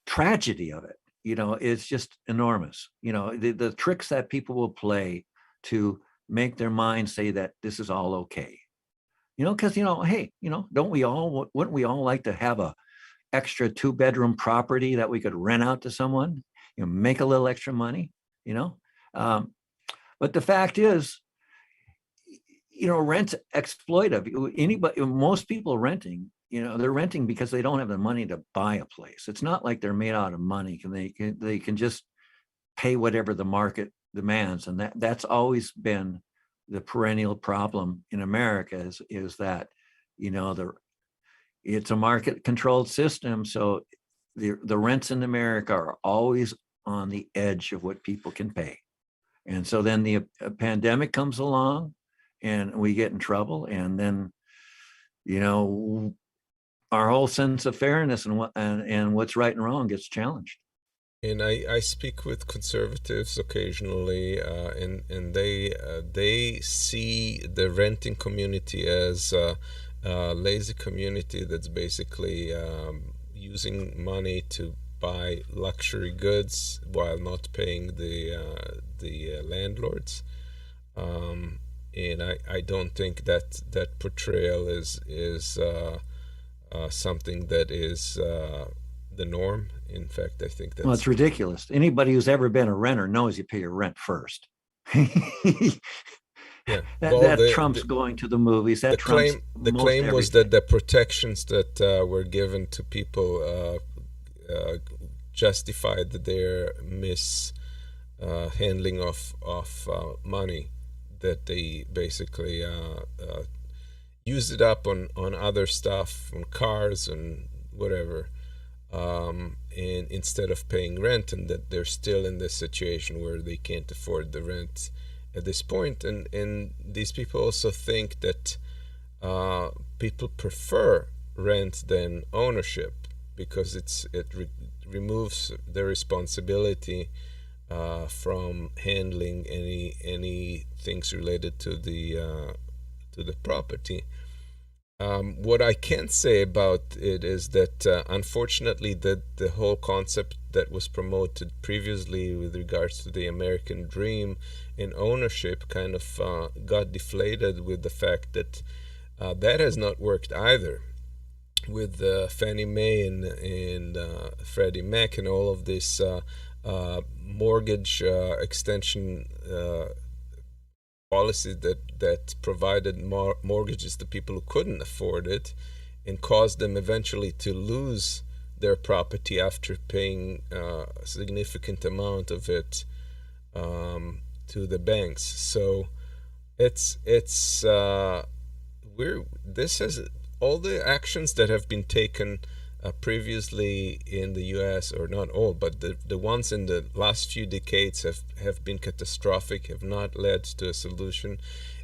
tragedy of it, is just enormous. The tricks that people will play to make their mind say that this is all okay. Because, hey, wouldn't we all like to have a extra 2-bedroom property that we could rent out to someone, make a little extra money, but the fact is, rent's exploitive. Most people renting, they're renting because they don't have the money to buy a place. It's not like they're made out of money. They can just pay whatever the market demands. And that's always been the perennial problem in America is that, it's a market controlled system. So the rents in America are always on the edge of what people can pay. And so then the pandemic comes along and we get in trouble. And then, our whole sense of fairness and what's right and wrong gets challenged. And I speak with conservatives occasionally, and they see the renting community as a lazy community that's basically using money to buy luxury goods while not paying the landlords. And I don't think that portrayal is something that is the norm. In fact, I think that's... Well, it's ridiculous. Anybody who's ever been a renter knows you pay your rent first. Yeah, that trumps going to the movies. The claim was that the protections that were given to people justified their mishandling of money, that they basically used it up on other stuff, on cars and whatever, and instead of paying rent, and that they're still in this situation where they can't afford the rent at this point. And these people also think that people prefer rent than ownership, because it removes the responsibility from handling any things related to the property. What I can say about it is that unfortunately the whole concept that was promoted previously with regards to the American dream and ownership kind of got deflated with the fact that that has not worked either, with Fannie Mae and Freddie Mac and all of this mortgage extension policy that provided mortgages to people who couldn't afford it, and caused them eventually to lose their property after paying a significant amount of it to the banks. So this has all the actions that have been taken previously in the US, or not all, but the ones in the last few decades have been catastrophic, have not led to a solution.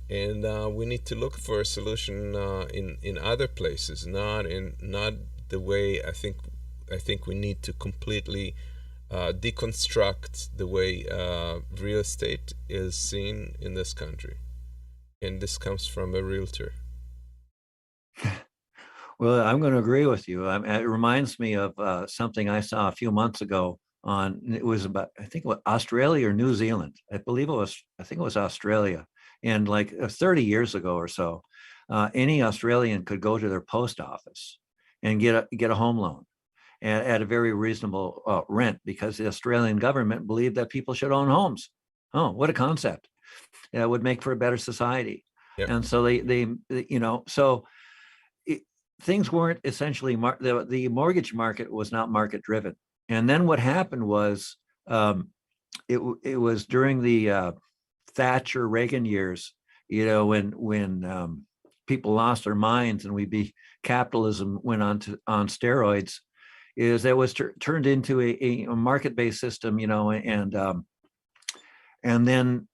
And we need to look for a solution in other places, not the way I think we need to completely deconstruct the way real estate is seen in this country. And this comes from a realtor. Well, I'm going to agree with you. It reminds me of something I saw a few months ago it was about, I think it was Australia or New Zealand. I think it was Australia. And like 30 years ago or so, any Australian could go to their post office and get a home loan at a very reasonable rent, because the Australian government believed that people should own homes. Oh, what a concept. It would make for a better society. Yep. And so things weren't essentially, the mortgage market was not market driven. And then what happened was, it was during the Thatcher Reagan years, when people lost their minds and capitalism went on steroids, is that was turned into a market-based system, and then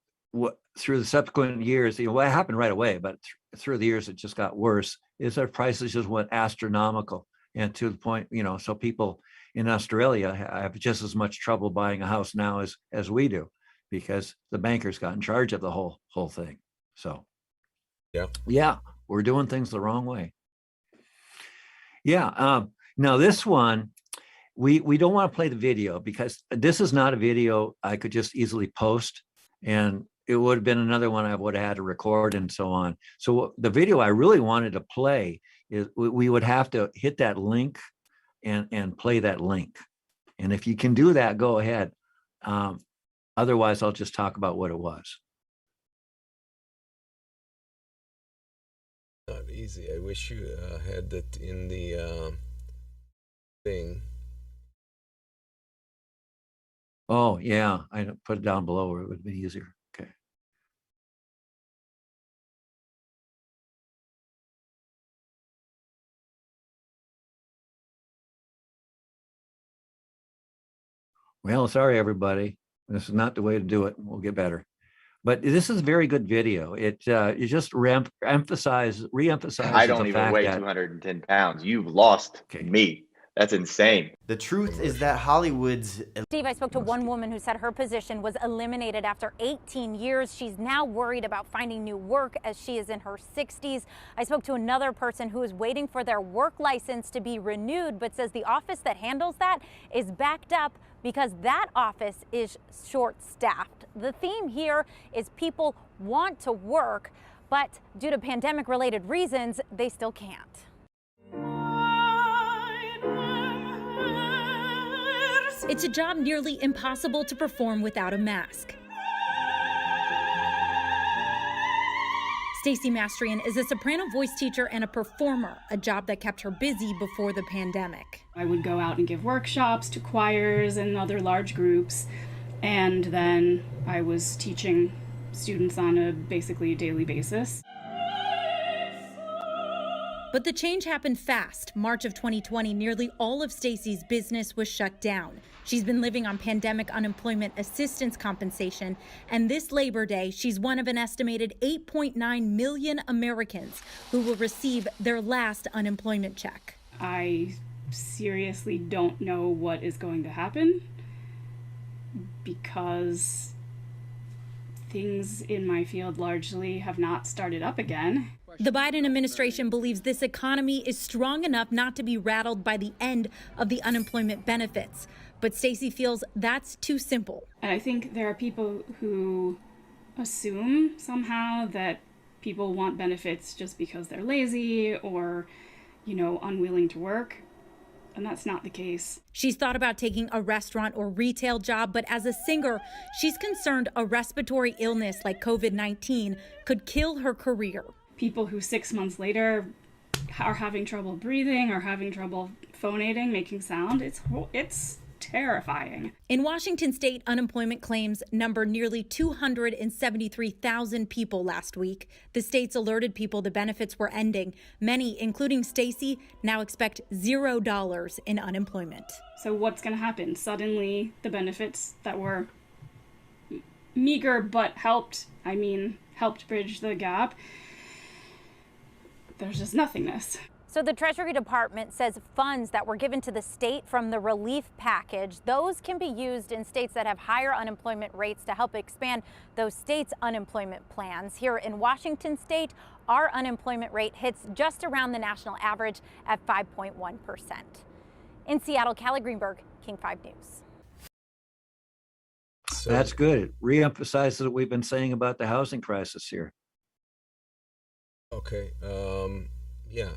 through the subsequent years, what happened right away, but through the years it just got worse, is that prices just went astronomical, and to the point, so people in Australia have just as much trouble buying a house now as we do, because the bankers got in charge of the whole thing. So yeah, we're doing things the wrong way. Yeah. Now this one, we don't want to play the video, because this is not a video I could just easily post, and it would have been another one I would have had to record and so on. So the video I really wanted to play is we would have to hit that link and play that link. And if you can do that, go ahead. Otherwise, I'll just talk about what it was. Not easy. I wish you had that in the thing. Oh, yeah. I put it down below where it would be easier. Okay. Well, sorry, everybody. This is not the way to do it. We'll get better. But this is a very good video. It just re-emphasizes. I don't even weigh 210 pounds. You've lost me. That's insane. The truth is that Hollywood's... Steve, I spoke to one woman who said her position was eliminated after 18 years. She's now worried about finding new work as she is in her 60s. I spoke to another person who is waiting for their work license to be renewed, but says the office that handles that is backed up because that office is short-staffed. The theme here is people want to work, but due to pandemic-related reasons, they still can't. It's a job nearly impossible to perform without a mask. Stacey Mastrian is a soprano voice teacher and a performer, a job that kept her busy before the pandemic. I would go out and give workshops to choirs and other large groups, and then I was teaching students on a basically daily basis. But the change happened fast. March of 2020, nearly all of Stacey's business was shut down. She's been living on pandemic unemployment assistance compensation, and this Labor Day, she's one of an estimated 8.9 million Americans who will receive their last unemployment check. I seriously don't know what is going to happen because things in my field largely have not started up again. The Biden administration believes this economy is strong enough not to be rattled by the end of the unemployment benefits. But Stacey feels that's too simple. And I think there are people who assume somehow that people want benefits just because they're lazy or, unwilling to work. And that's not the case. She's thought about taking a restaurant or retail job, but as a singer, she's concerned a respiratory illness like COVID-19 could kill her career. People who 6 months later are having trouble breathing or having trouble phonating, making sound, it's terrifying. In Washington state, unemployment claims numbered nearly 273,000 people last week. The state's alerted people the benefits were ending. Many, including Stacey, now expect $0 in unemployment. So what's going to happen? Suddenly, the benefits that were meager but helped bridge the gap. There's just nothingness. So the Treasury Department says funds that were given to the state from the relief package, those can be used in states that have higher unemployment rates to help expand those states' unemployment plans. Here in Washington state, our unemployment rate hits just around the national average at 5.1%. In Seattle, Callie Greenberg, King 5 News. So, that's good. It reemphasizes what we've been saying about the housing crisis here. Okay. Yeah.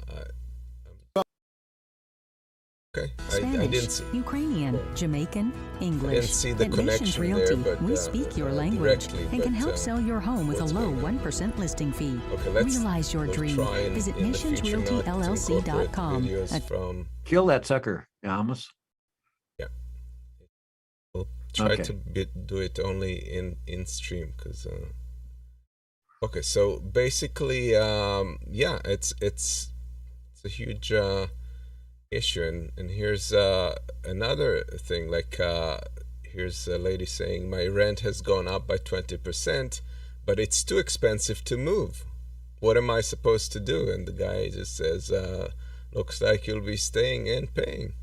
Okay. Spanish, I didn't see. Ukrainian, Jamaican, English. I didn't see the Admissions connection Realty, there, but we speak your language and can help sell your home with a low 1% listing fee. Okay, Realize your dream. Visit missionsrealtyllc.com. Kill that sucker, Amos. Yeah. We'll try to do it only in stream because. Okay, so basically, yeah, it's a huge issue, and here's another thing. Like, here's a lady saying, "My rent has gone up by 20%, but it's too expensive to move. What am I supposed to do?" And the guy just says, "Looks like you'll be staying and paying."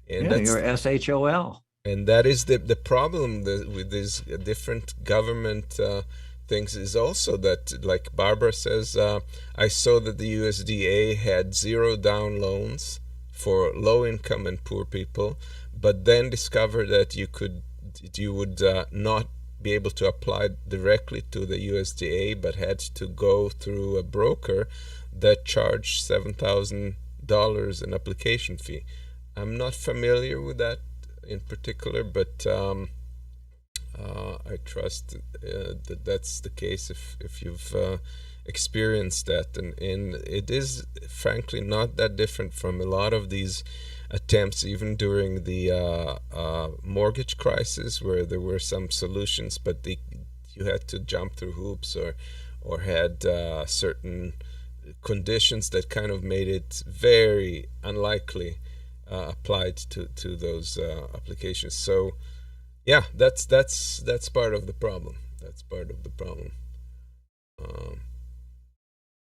And yeah, you're SHOL. And that is the problem with these different government things is also that, like Barbara says, I saw that the USDA had 0 down loans for low income and poor people, but then discovered that you would not be able to apply directly to the USDA, but had to go through a broker that charged $7,000 an application fee. I'm not familiar with that in particular, but I trust that that's the case if you've experienced that, and it is frankly not that different from a lot of these attempts, even during the mortgage crisis, where there were some solutions, but you had to jump through hoops or had certain conditions that kind of made it very unlikely applied to those applications. So yeah, that's part of the problem. That's part of the problem.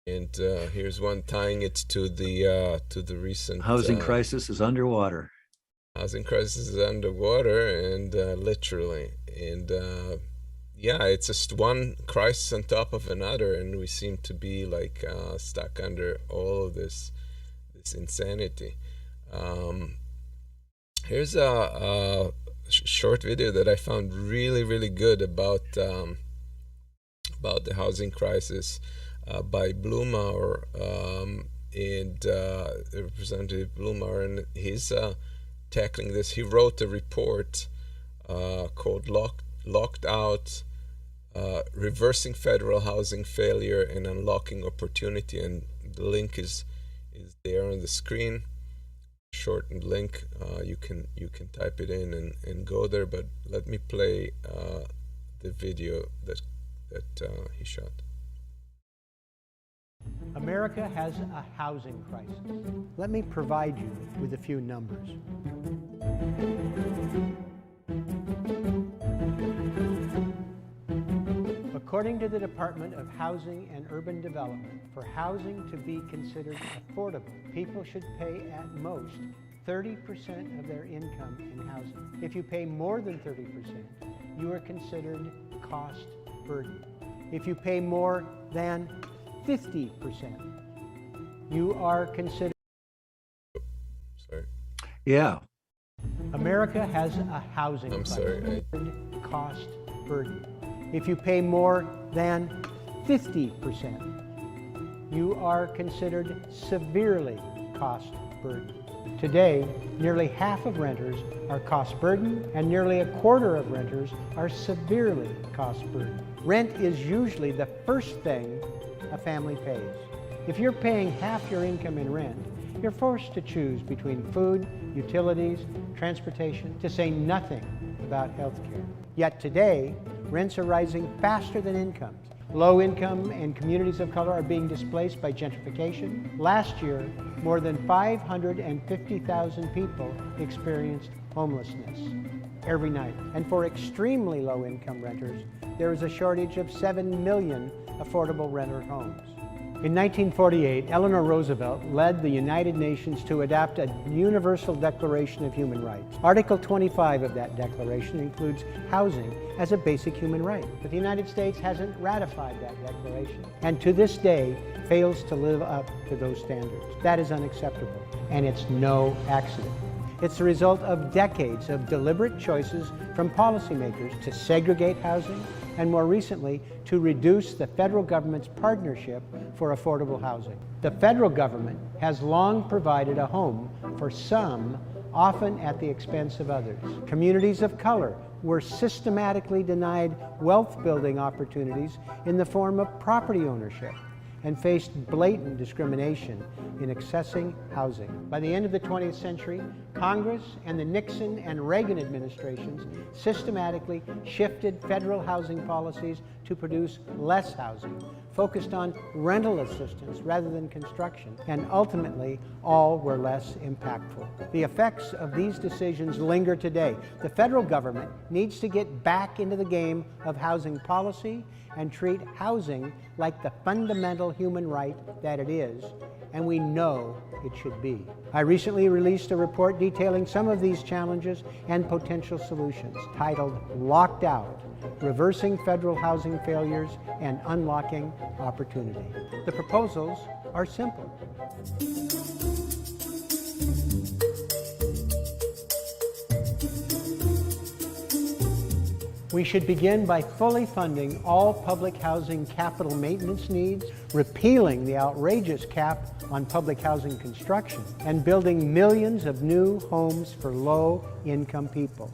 And here's one tying it to the recent housing crisis is underwater. Housing crisis is underwater, and literally, and yeah, it's just one crisis on top of another, and we seem to be like stuck under all of this insanity. Here's a short video that I found really good about the housing crisis by Blumauer, and Representative Blumauer, and he's tackling this. He wrote a report called Locked Out, Reversing Federal Housing Failure and Unlocking Opportunity, and the link is there on the screen. Shortened link. You can type it in and go there, but let me play the video that he shot. America has a housing crisis. Let me provide you with a few numbers. According to the Department of Housing and Urban Development, for housing to be considered affordable, people should pay at most 30% of their income in housing. If you pay more than 30%, you are considered cost burden. If you pay more than 50%, you are considered... Sorry. Yeah. America has a housing cost burden. If you pay more than 50%, you are considered severely cost burdened. Today, nearly half of renters are cost burdened, and nearly a quarter of renters are severely cost burdened. Rent is usually the first thing a family pays. If you're paying half your income in rent, you're forced to choose between food, utilities, transportation, to say nothing about health care. Yet today, rents are rising faster than incomes. Low income and communities of color are being displaced by gentrification. Last year, more than 550,000 people experienced homelessness every night. And for extremely low income renters, there is a shortage of 7 million affordable renter homes. In 1948, Eleanor Roosevelt led the United Nations to adopt a Universal Declaration of Human Rights. Article 25 of that declaration includes housing as a basic human right. But the United States hasn't ratified that declaration, and to this day fails to live up to those standards. That is unacceptable, and it's no accident. It's the result of decades of deliberate choices from policymakers to segregate housing, and more recently, to reduce the federal government's partnership for affordable housing. The federal government has long provided a home for some, often at the expense of others. Communities of color were systematically denied wealth-building opportunities in the form of property ownership and faced blatant discrimination in accessing housing. By the end of the 20th century, Congress and the Nixon and Reagan administrations systematically shifted federal housing policies to produce less housing, focused on rental assistance rather than construction, and ultimately all were less impactful. The effects of these decisions linger today. The federal government needs to get back into the game of housing policy and treat housing like the fundamental human right that it is, and we know it should be. I recently released a report detailing some of these challenges and potential solutions, titled Locked Out: Reversing Federal Housing Failures and Unlocking Opportunity. The proposals are simple. We should begin by fully funding all public housing capital maintenance needs, repealing the outrageous cap on public housing construction, and building millions of new homes for low-income people.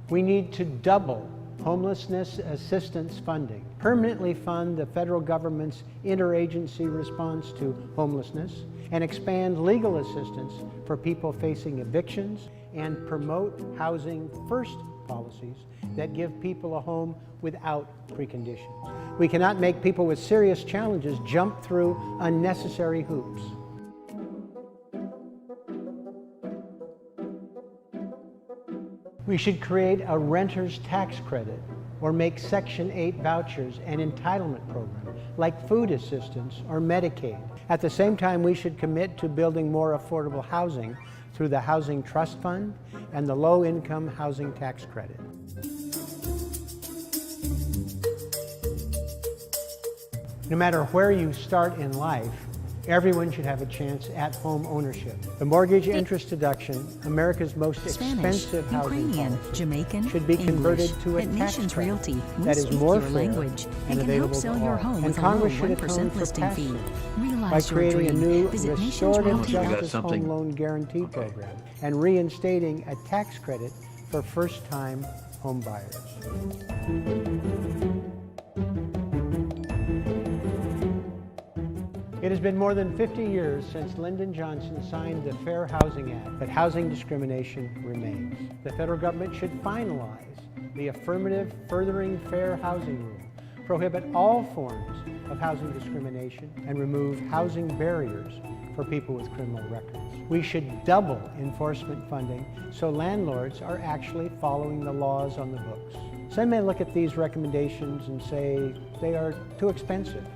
We need to double homelessness assistance funding, permanently fund the federal government's interagency response to homelessness, and expand legal assistance for people facing evictions, and promote housing first policies that give people a home without preconditions. We cannot make people with serious challenges jump through unnecessary hoops. We should create a renter's tax credit or make Section 8 vouchers an entitlement program like food assistance or Medicaid. At the same time, we should commit to building more affordable housing through the Housing Trust Fund and the Low-Income Housing Tax Credit. No matter where you start in life, everyone should have a chance at home ownership. The mortgage interest deduction, America's most expensive housing Ukrainian, policy, Jamaican, should be converted English. to a At tax Nations credit Realty, we that is speak more your fair language and and can available help sell to your all. home And with a Congress low should atone 1% for listing past fee. sins by Realize your creating a dream. new Visit restorative Nations Realty. justice home loan guarantee program and reinstating a tax credit for first-time home buyers. It has been more than 50 years since Lyndon Johnson signed the Fair Housing Act, but housing discrimination remains. The federal government should finalize the affirmative furthering fair housing rule, prohibit all forms of housing discrimination, and remove housing barriers for people with criminal records. We should double enforcement funding so landlords are actually following the laws on the books. Some may look at these recommendations and say they are too expensive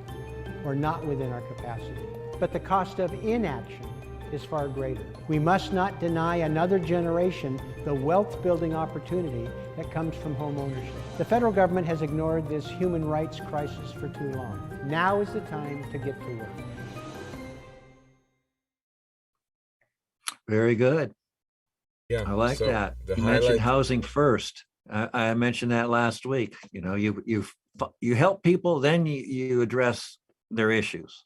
or not within our capacity. But the cost of inaction is far greater. We must not deny another generation the wealth-building opportunity that comes from home ownership. The federal government has ignored this human rights crisis for too long. Now is the time to get to work. Very good. Yeah, I like so that. the You mentioned highlight- housing first. I mentioned that last week. You know, you help people, then you address their issues,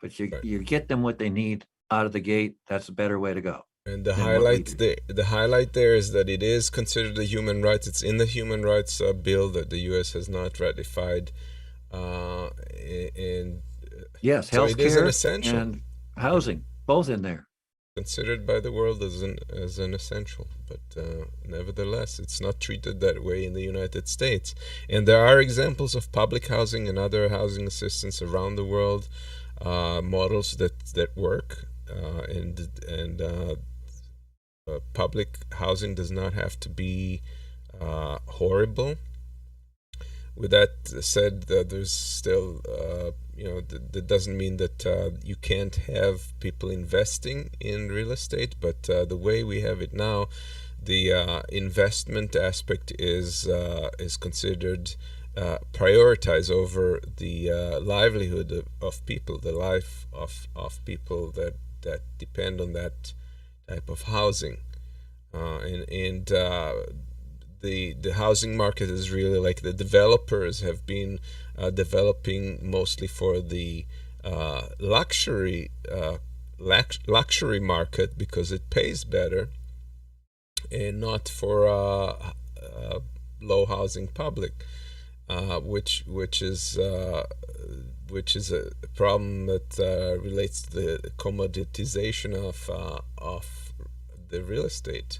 but you get them what they need out of the gate. That's a better way to go. And the highlight there is that it is considered a human right. It's in the human rights bill that the U.S. has not ratified. And yes, so it is an healthcare essential and housing, both in there. Considered by the world as an essential, but nevertheless, it's not treated that way in the United States. And there are examples of public housing and other housing assistance around the world, models that work, and public housing does not have to be horrible. with that said, there's still, that doesn't mean that you can't have people investing in real estate, but the way we have it now, the investment aspect is considered prioritized over the livelihood of people, the life of people that depend on that type of housing, and the housing market is really like the developers have been developing mostly for the luxury market because it pays better, and not for low housing public, which is a problem that relates to the commoditization of the real estate.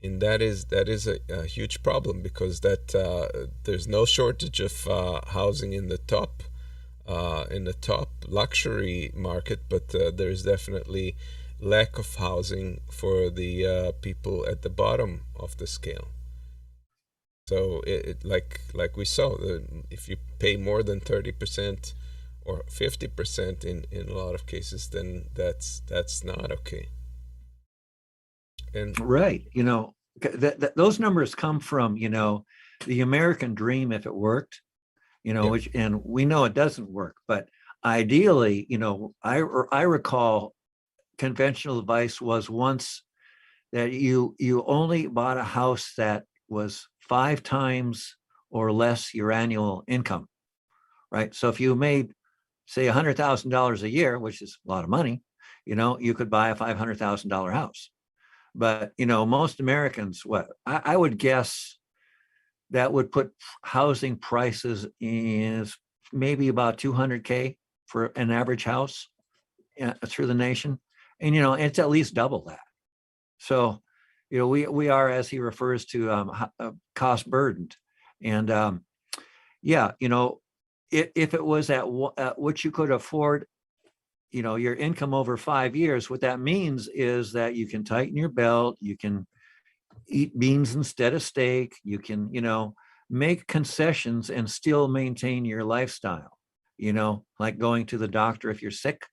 And that is a huge problem, because there's no shortage of housing in the top luxury market, but there's definitely lack of housing for the people at the bottom of the scale. So it like we saw, if you pay more than 30% or 50% in a lot of cases, then that's not okay. And right, those numbers come from the American dream if it worked, which, and we know it doesn't work, but ideally, I recall conventional advice was once that you only bought a house that was 5 times or less your annual income, right? So if you made, say, $100,000 a year, which is a lot of money, you could buy a $500,000 house. But, most Americans, I would guess that would put housing prices is maybe about $200K for an average house through the nation. And, it's at least double that. So, we are, as he refers to, cost burdened. And if it was at what you could afford, your income over 5 years, what that means is that you can tighten your belt, you can eat beans instead of steak, you can, make concessions and still maintain your lifestyle, like going to the doctor if you're sick,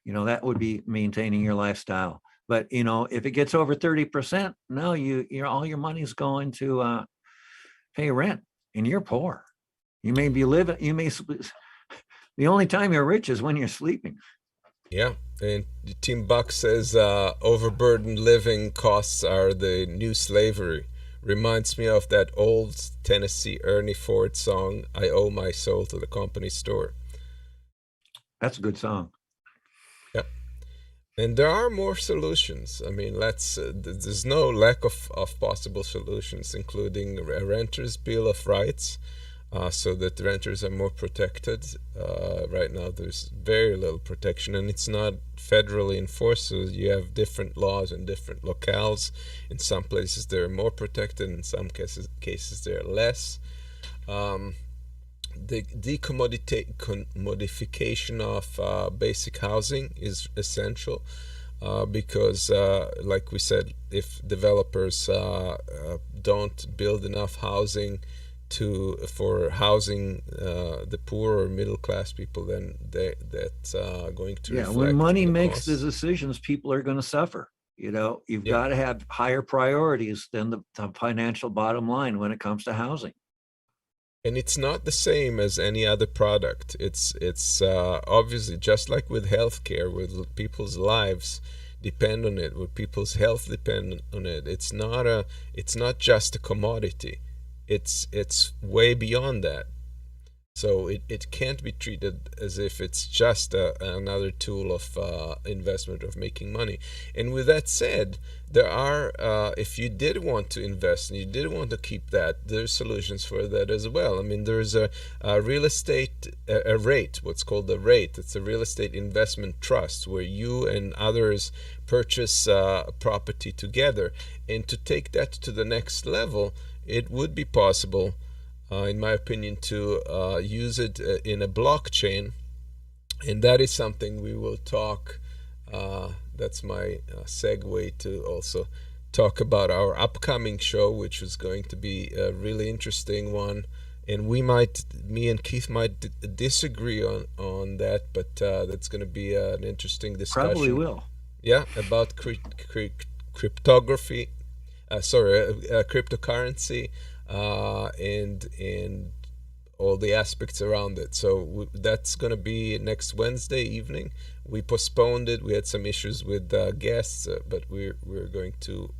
that would be maintaining your lifestyle. But, if it gets over 30%, no, you're all your money's going to pay rent, and you're poor. You may be living, the only time you're rich is when you're sleeping. Yeah, and Tim Buck says overburdened living costs are the new slavery. Reminds me of that old Tennessee Ernie Ford song, I Owe My Soul to the Company Store. That's a good song. Yeah. And there are more solutions. I mean, there's no lack of possible solutions, including a renter's bill of rights, so that renters are more protected. Right now, there's very little protection, and it's not federally enforced, so you have different laws in different locales. In some places, they're more protected. In some cases they're less. The decommodification of basic housing is essential, because, like we said, if developers don't build enough housing for housing the poor or middle class people, then that's going to reflect. When money makes the decisions, people are going to suffer. You've got to have higher priorities than the financial bottom line when it comes to housing. And it's not the same as any other product. It's obviously just like with healthcare, with people's lives depend on it, with people's health depend on it. It's not just a commodity. It's way beyond that. So it can't be treated as if it's just another tool of investment, of making money. And with that said, there are, if you did want to invest and you did want to keep that, there's solutions for that as well. I mean, there's a real estate, a rate, what's called a rate. It's a real estate investment trust where you and others purchase property together. And to take that to the next level, it would be possible, in my opinion, to use it in a blockchain, and that is something we will talk. That's my segue to also talk about our upcoming show, which is going to be a really interesting one, and me and Keith might disagree on that, but that's going to be an interesting discussion. Probably will. Yeah, about cryptography, cryptocurrency, and all the aspects around it. So that's going to be next Wednesday evening. We postponed it. We had some issues with guests, but we're going to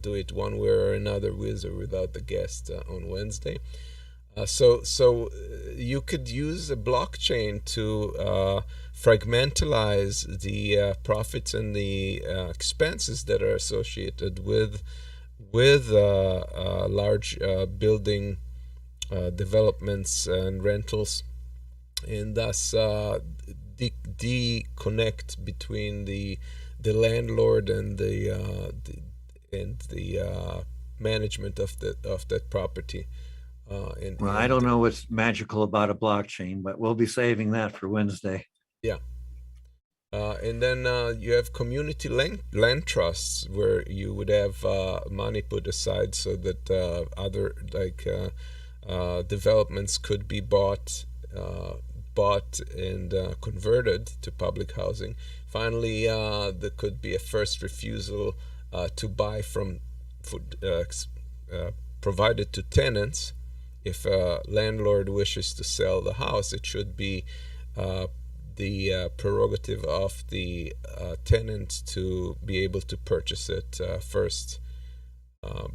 do it one way or another, with or without the guest, on Wednesday. So you could use a blockchain to fragmentalize the profits and the expenses that are associated with large building developments and rentals, and thus deconnect between the landlord and the management of that property. I don't know what's magical about a blockchain, but we'll be saving that for Wednesday. Yeah. And then you have community land trusts, where you would have money put aside so that other developments could be bought and converted to public housing. Finally, there could be a first refusal to buy from provided to tenants. If a landlord wishes to sell the house, it should be the prerogative of the tenant to be able to purchase it first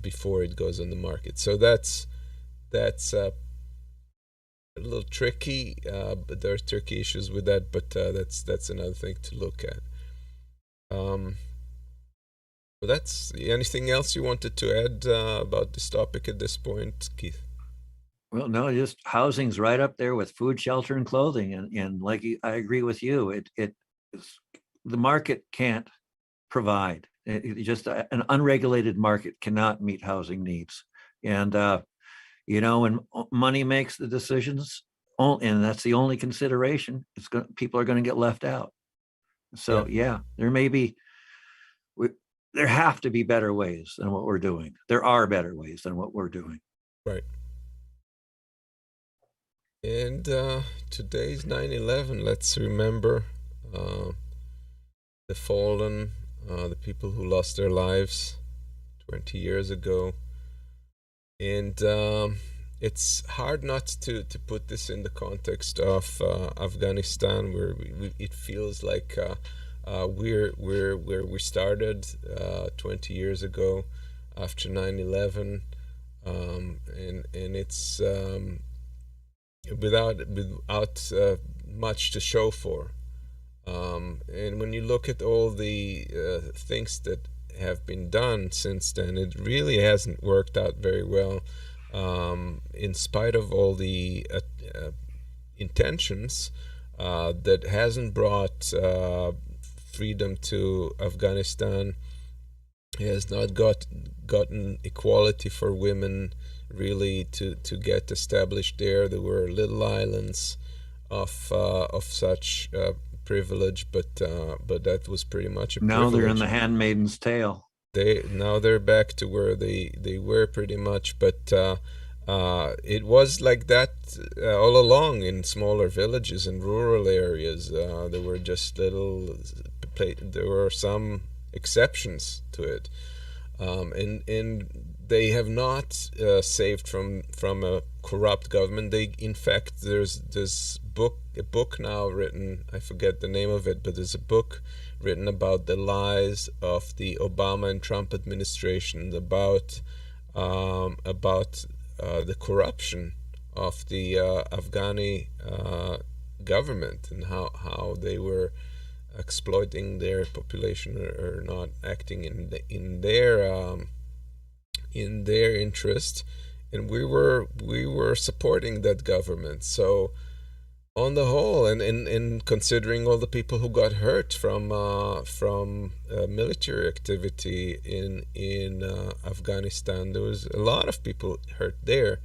before it goes on the market. So that's a little tricky, but there are tricky issues with that. But that's another thing to look at. So that's anything else you wanted to add about this topic at this point, Keith? Well, no, just housing's right up there with food, shelter, and clothing, and like I agree with you. The market can't provide. Just an unregulated market cannot meet housing needs, and when money makes the decisions, and that's the only consideration, people are going to get left out. So there have to be better ways than what we're doing. There are better ways than what we're doing. Right. And today's 9/11. Let's remember the fallen, the people who lost their lives 20 years ago. And it's hard not to put this in the context of Afghanistan, where it feels like we're where we started 20 years ago after 9/11, and it's without much to show for. And when you look at all the things that have been done since then, it really hasn't worked out very well, in spite of all the intentions. That hasn't brought freedom to Afghanistan. It has not gotten equality for women really to get established there. There were little islands of such privilege, but that was pretty much a privilege. Now they're in the handmaiden's tale. Now they're back to where they were pretty much, but it was like that all along in smaller villages and rural areas. There were just there were some exceptions to it, and they have not saved from a corrupt government. In fact, there's a book now written, I forget the name of it, but there's a book written about the lies of the Obama and Trump administration, about the corruption of the Afghani government, and how they were exploiting their population, or not acting in their interest, and we were supporting that government. So on the whole, and considering all the people who got hurt from military activity in Afghanistan, there was a lot of people hurt there.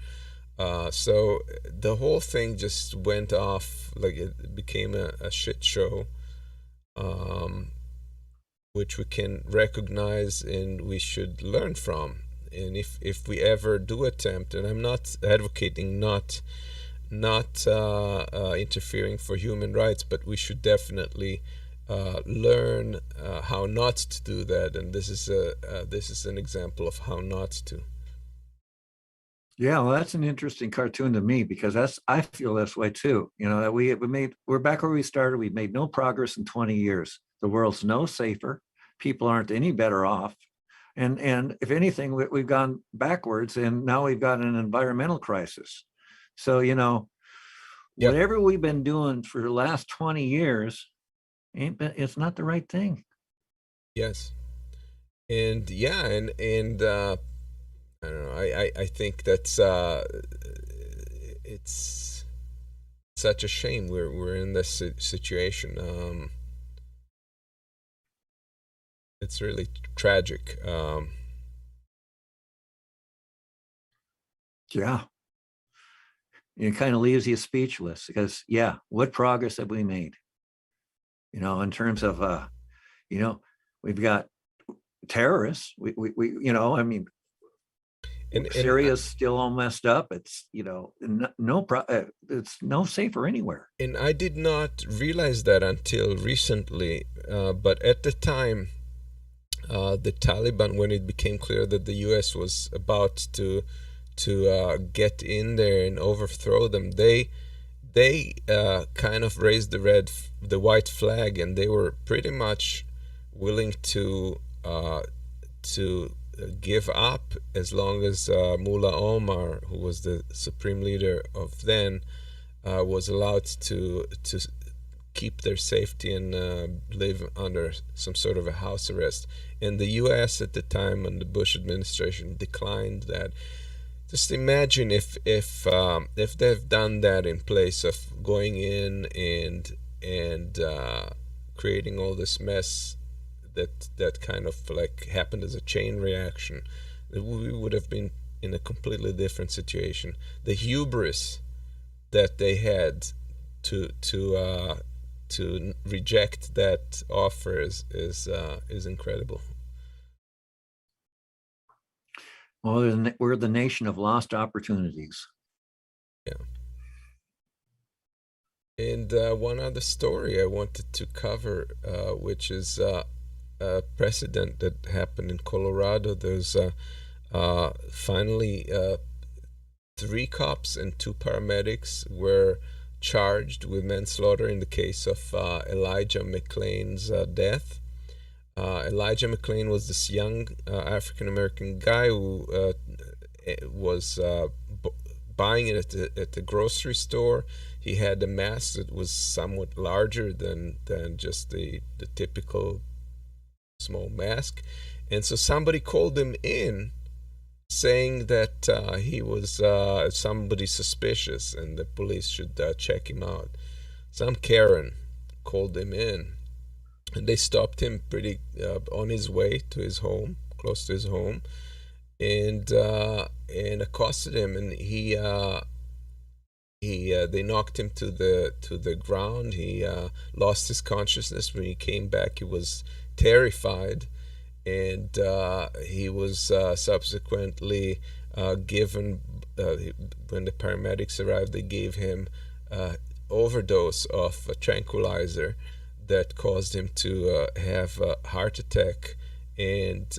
So the whole thing just went off, like it became a shit show, which we can recognize and we should learn from. And if we ever do attempt, and I'm not advocating not interfering for human rights, but we should definitely learn how not to do that. And this is an example of how not to. Yeah, well, that's an interesting cartoon to me, because I feel this way too. You know, that we're back where we started. We've made no progress in 20 years. The world's no safer. People aren't any better off. And if anything, we've gone backwards, and now we've got an environmental crisis. So, you know, whatever we've been doing for the last 20 years, it's not the right thing. Yes. And yeah, and I don't know. I think that's it's such a shame we're in this situation. It's really tragic. Yeah. It kind of leaves you speechless, because what progress have we made? You know, in terms of you know, we've got terrorists. We you know, I mean, Syria's still all messed up. It's, you know, it's no safer anywhere. And I did not realize that until recently. But at the time, the Taliban, when it became clear that the U.S. was about to get in there and overthrow them, they kind of raised the white flag, and they were pretty much willing to give up as long as Mullah Omar, who was the supreme leader of then, was allowed to keep their safety and live under some sort of a house arrest. And the U.S. at the time, and the Bush administration, declined that. Just imagine if they've done that in place of going in and creating all this mess that kind of like happened as a chain reaction, we would have been in a completely different situation. The hubris that they had to reject that offer is incredible. Well, we're the nation of lost opportunities. Yeah. And one other story I wanted to cover, which is a precedent that happened in Colorado. There's finally 3 cops and 2 paramedics were charged with manslaughter in the case of Elijah McClain's death. Elijah McClain was this young African-American guy who was buying it at the grocery store. He had a mask that was somewhat larger than just the typical small mask. And so somebody called him in saying that he was somebody suspicious and the police should check him out. Some Karen called him in, and they stopped him pretty on his way to his home, close to his home, and accosted him. And they knocked him to the ground. He lost his consciousness. When he came back, he was terrified, and he was subsequently given. When the paramedics arrived, they gave him overdose of a tranquilizer that caused him to have a heart attack, and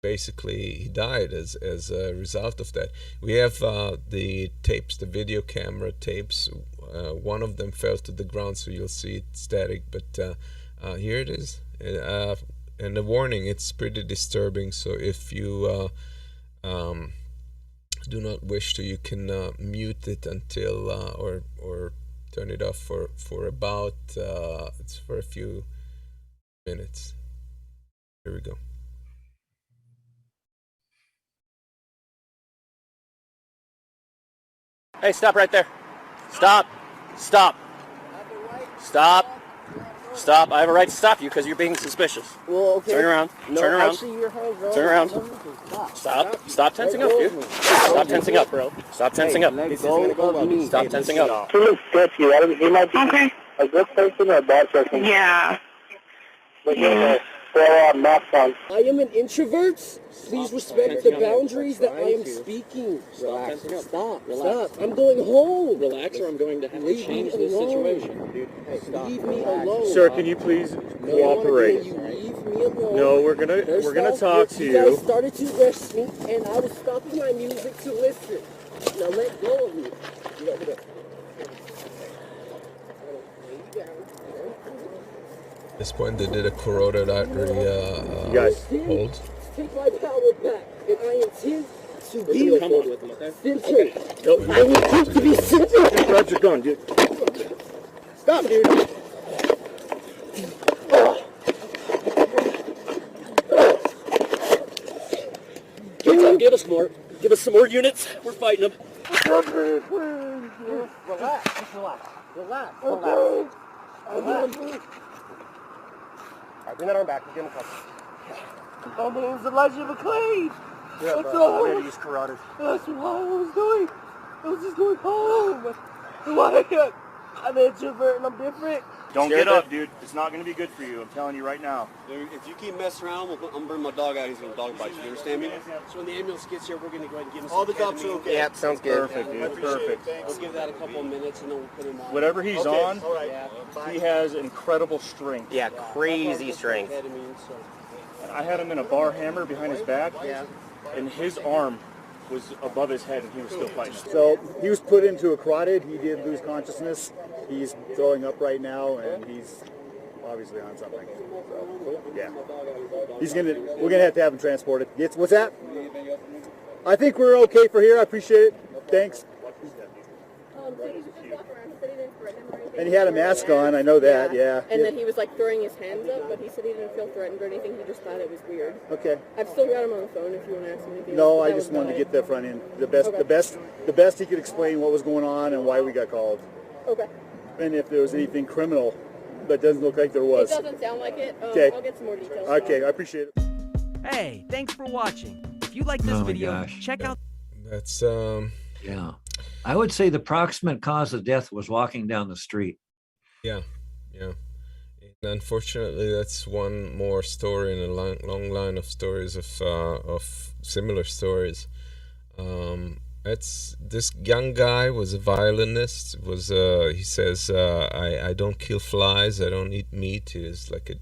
basically he died as a result of that. We have the tapes, the video camera tapes. One of them fell to the ground, so you'll see it static, but here it is. And a warning, it's pretty disturbing, so if you do not wish to, you can mute it until or turn it off for about it's for a few minutes. Here we go. Hey, stop right there. Stop. Stop. I have a right to stop you because you're being suspicious. Well, okay. Turn around. No, Turn around. Actually, your hands are Turn around. Stop tensing up, dude. Stop tensing up, bro. Stop tensing up. Stop tensing up. He looks sketchy. He might be a good person or a bad person. Yeah. But yeah. I am an introvert. Please respect the boundaries that I am speaking. Relax. Stop. Relax. I'm going home. Relax, or I'm going to have to change this situation. Dude, hey, stop. Leave me alone. Sir, can you please cooperate? You leave me alone. No, we're gonna talk to You you. guys started to rush me, and I was stopping my music to listen. Now let go of me. At this point, they did a carotid artery hold. Take my power back, and I intend to be with him, okay? centered. No, I will keep to be centered. Grab your gun, dude. Stop, dude. Give us more. Give us some more units. We're fighting them. Relax. Relax. Relax. Alright, bring that arm back. Give him a couple. My name's Elijah McLean. Yeah, That's bro. all. I'm here to use carotid. That's what I was doing. I was just going home. Why? I'm an introvert and I'm different. Don't get up, dude. It's not gonna be good for you. I'm telling you right now. Dude, if you keep messing around, I'm gonna bring my dog out. He's gonna dog bite you. You understand me? So when the ambulance gets here, we're gonna go ahead and give him some All the cops are ketamine. okay. Yeah, sounds good. Perfect, dude. I appreciate Perfect. it. We'll give that a couple of minutes and then we'll put him on. Whatever he's on, All right. he has incredible strength. Yeah, crazy strength. I had him in a bar hammer behind his back, and his arm was above his head, and he was still fighting. So he was put into a carotid. He did lose consciousness. He's throwing up right now, and he's obviously on something. So, yeah, we're gonna have to have him transported. What's that? I think we're okay for here. I appreciate it. Thanks. And he had a mask on, I know that, yeah. And then he was like throwing his hands up, but he said he didn't feel threatened or anything. He just thought it was weird. Okay. I've still got him on the phone if you want to ask him anything. No, else, I just wanted to get the front end. The best he could explain what was going on and why we got called. Okay. And if there was anything criminal, but doesn't look like there was. It doesn't sound like it. Okay. I'll get some more details. Okay, I appreciate it. Hey, thanks for watching. If you like this video, check out. That's Yeah, I would say the proximate cause of death was walking down the street. Yeah. And unfortunately, that's one more story in a long line of stories of similar stories. This young guy was a violinist. He says, I don't kill flies. I don't eat meat. He is like a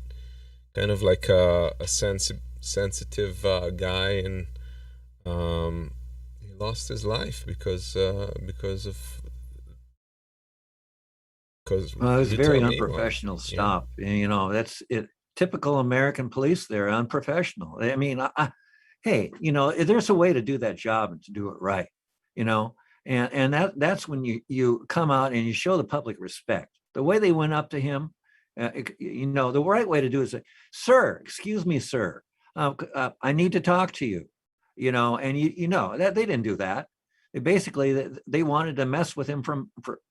kind of like a sensitive guy, and he lost his life because Well, it was very unprofessional stop. Yeah. You know, that's it. Typical American police. They're unprofessional. I mean, hey, you know, there's a way to do that job and to do it right. You know, and that's when you come out and you show the public respect. The way they went up to him, you know, the right way to do it is say, "Sir, excuse me, sir, I need to talk to you." You know, and you know that they didn't do that. They wanted to mess with him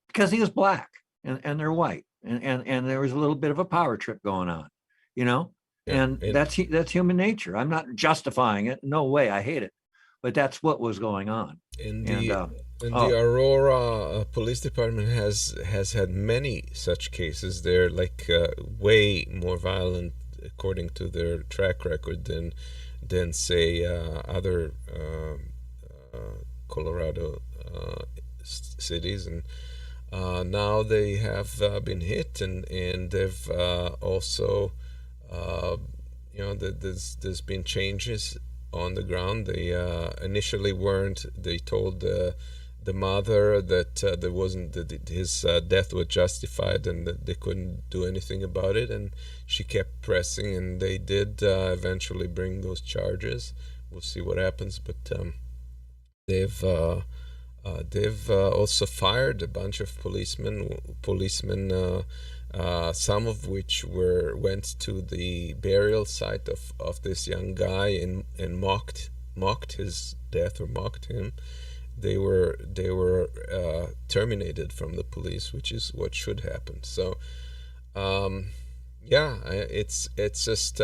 because he was black. And they're white, and there was a little bit of a power trip going on, you know, and that's human nature. I'm not justifying it. No way. I hate it, but that's what was going on. The Aurora Police Department has had many such cases. They're like way more violent, according to their track record, than say other Colorado cities. And now they have been hit, and they've also, you know, there's been changes on the ground. They initially weren't. They told the mother that there wasn't his death was justified and that they couldn't do anything about it, and she kept pressing, and they did eventually bring those charges. We'll see what happens, but they've also fired a bunch of policemen, some of which went to the burial site of this young guy and mocked his death or mocked him. They were terminated from the police, which is what should happen. So, it's just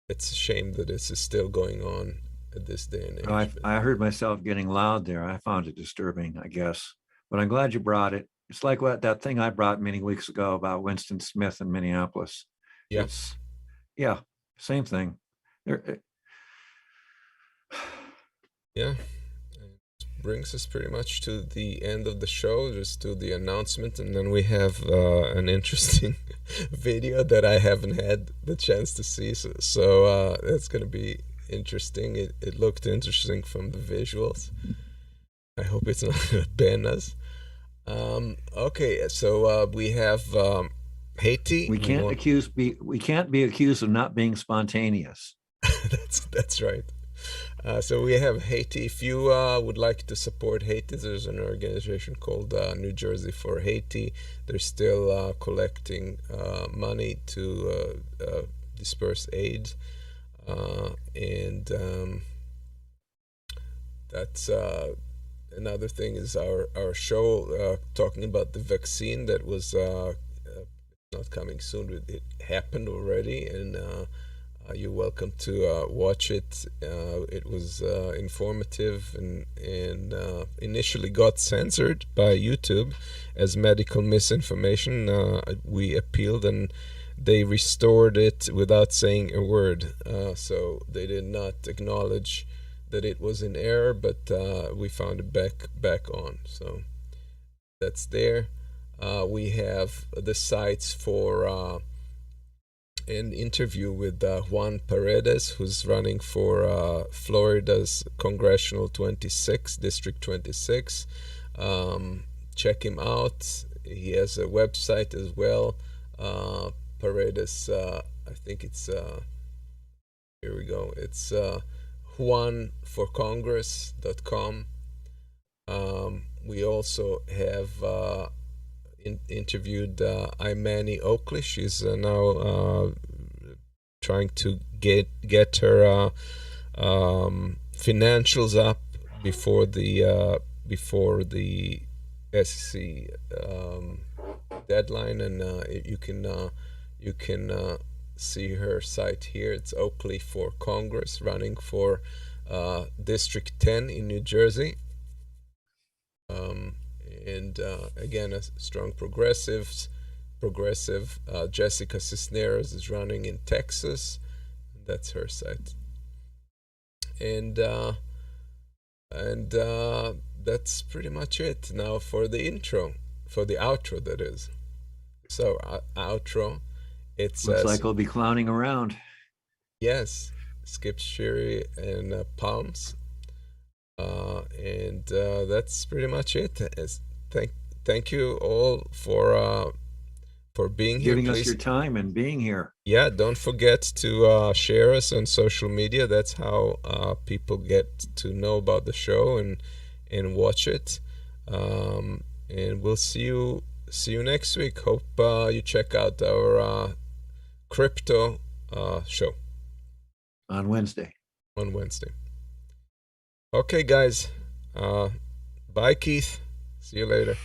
it's a shame that this is still going on at this day and age. I heard myself getting loud there. I found it disturbing, I guess, but I'm glad you brought it. It's like that thing I brought many weeks ago about Winston Smith in Minneapolis. Yes. Yeah, same thing. Yeah. Brings us pretty much to the end of the show. Just do the announcement, and then we have an interesting video that I haven't had the chance to see. So it's going to be interesting. It looked interesting from the visuals. I hope it's not going to ban us. Okay, so we have Haiti. We can't be accused of not being spontaneous. That's right. So we have Haiti. If you would like to support Haiti, there's an organization called New Jersey for Haiti. They're still collecting money to disperse aid, and that's another thing is our show talking about the vaccine that was not coming soon. It happened already, and you're welcome to watch it. It was informative and initially got censored by YouTube as medical misinformation. We appealed and they restored it without saying a word. So they did not acknowledge that it was in error, but we found it back on. So that's there. We have the sites for an interview with Juan Paredes, who's running for Florida's Congressional 26, District 26. Check him out. He has a website as well. Paredes, I think it's, here we go. It's juanforcongress.com. We also have interviewed Imani Oakley. She's now trying to get her financials up before the SEC deadline, and you can see her site here. It's Oakley for Congress, running for District 10 in New Jersey. And again, a strong progressive. Jessica Cisneros is running in Texas. That's her site. And that's pretty much it. Now for the outro, that is. So outro. It says, looks like we'll be clowning around. Yes, Skip Sherry and Palms. And that's pretty much it. Thank you all for being here. Giving us your time and being here. Yeah, don't forget to share us on social media. That's how people get to know about the show and watch it. And we'll see you next week. Hope you check out our crypto show on Wednesday. Okay, guys. Bye, Keith. See you later.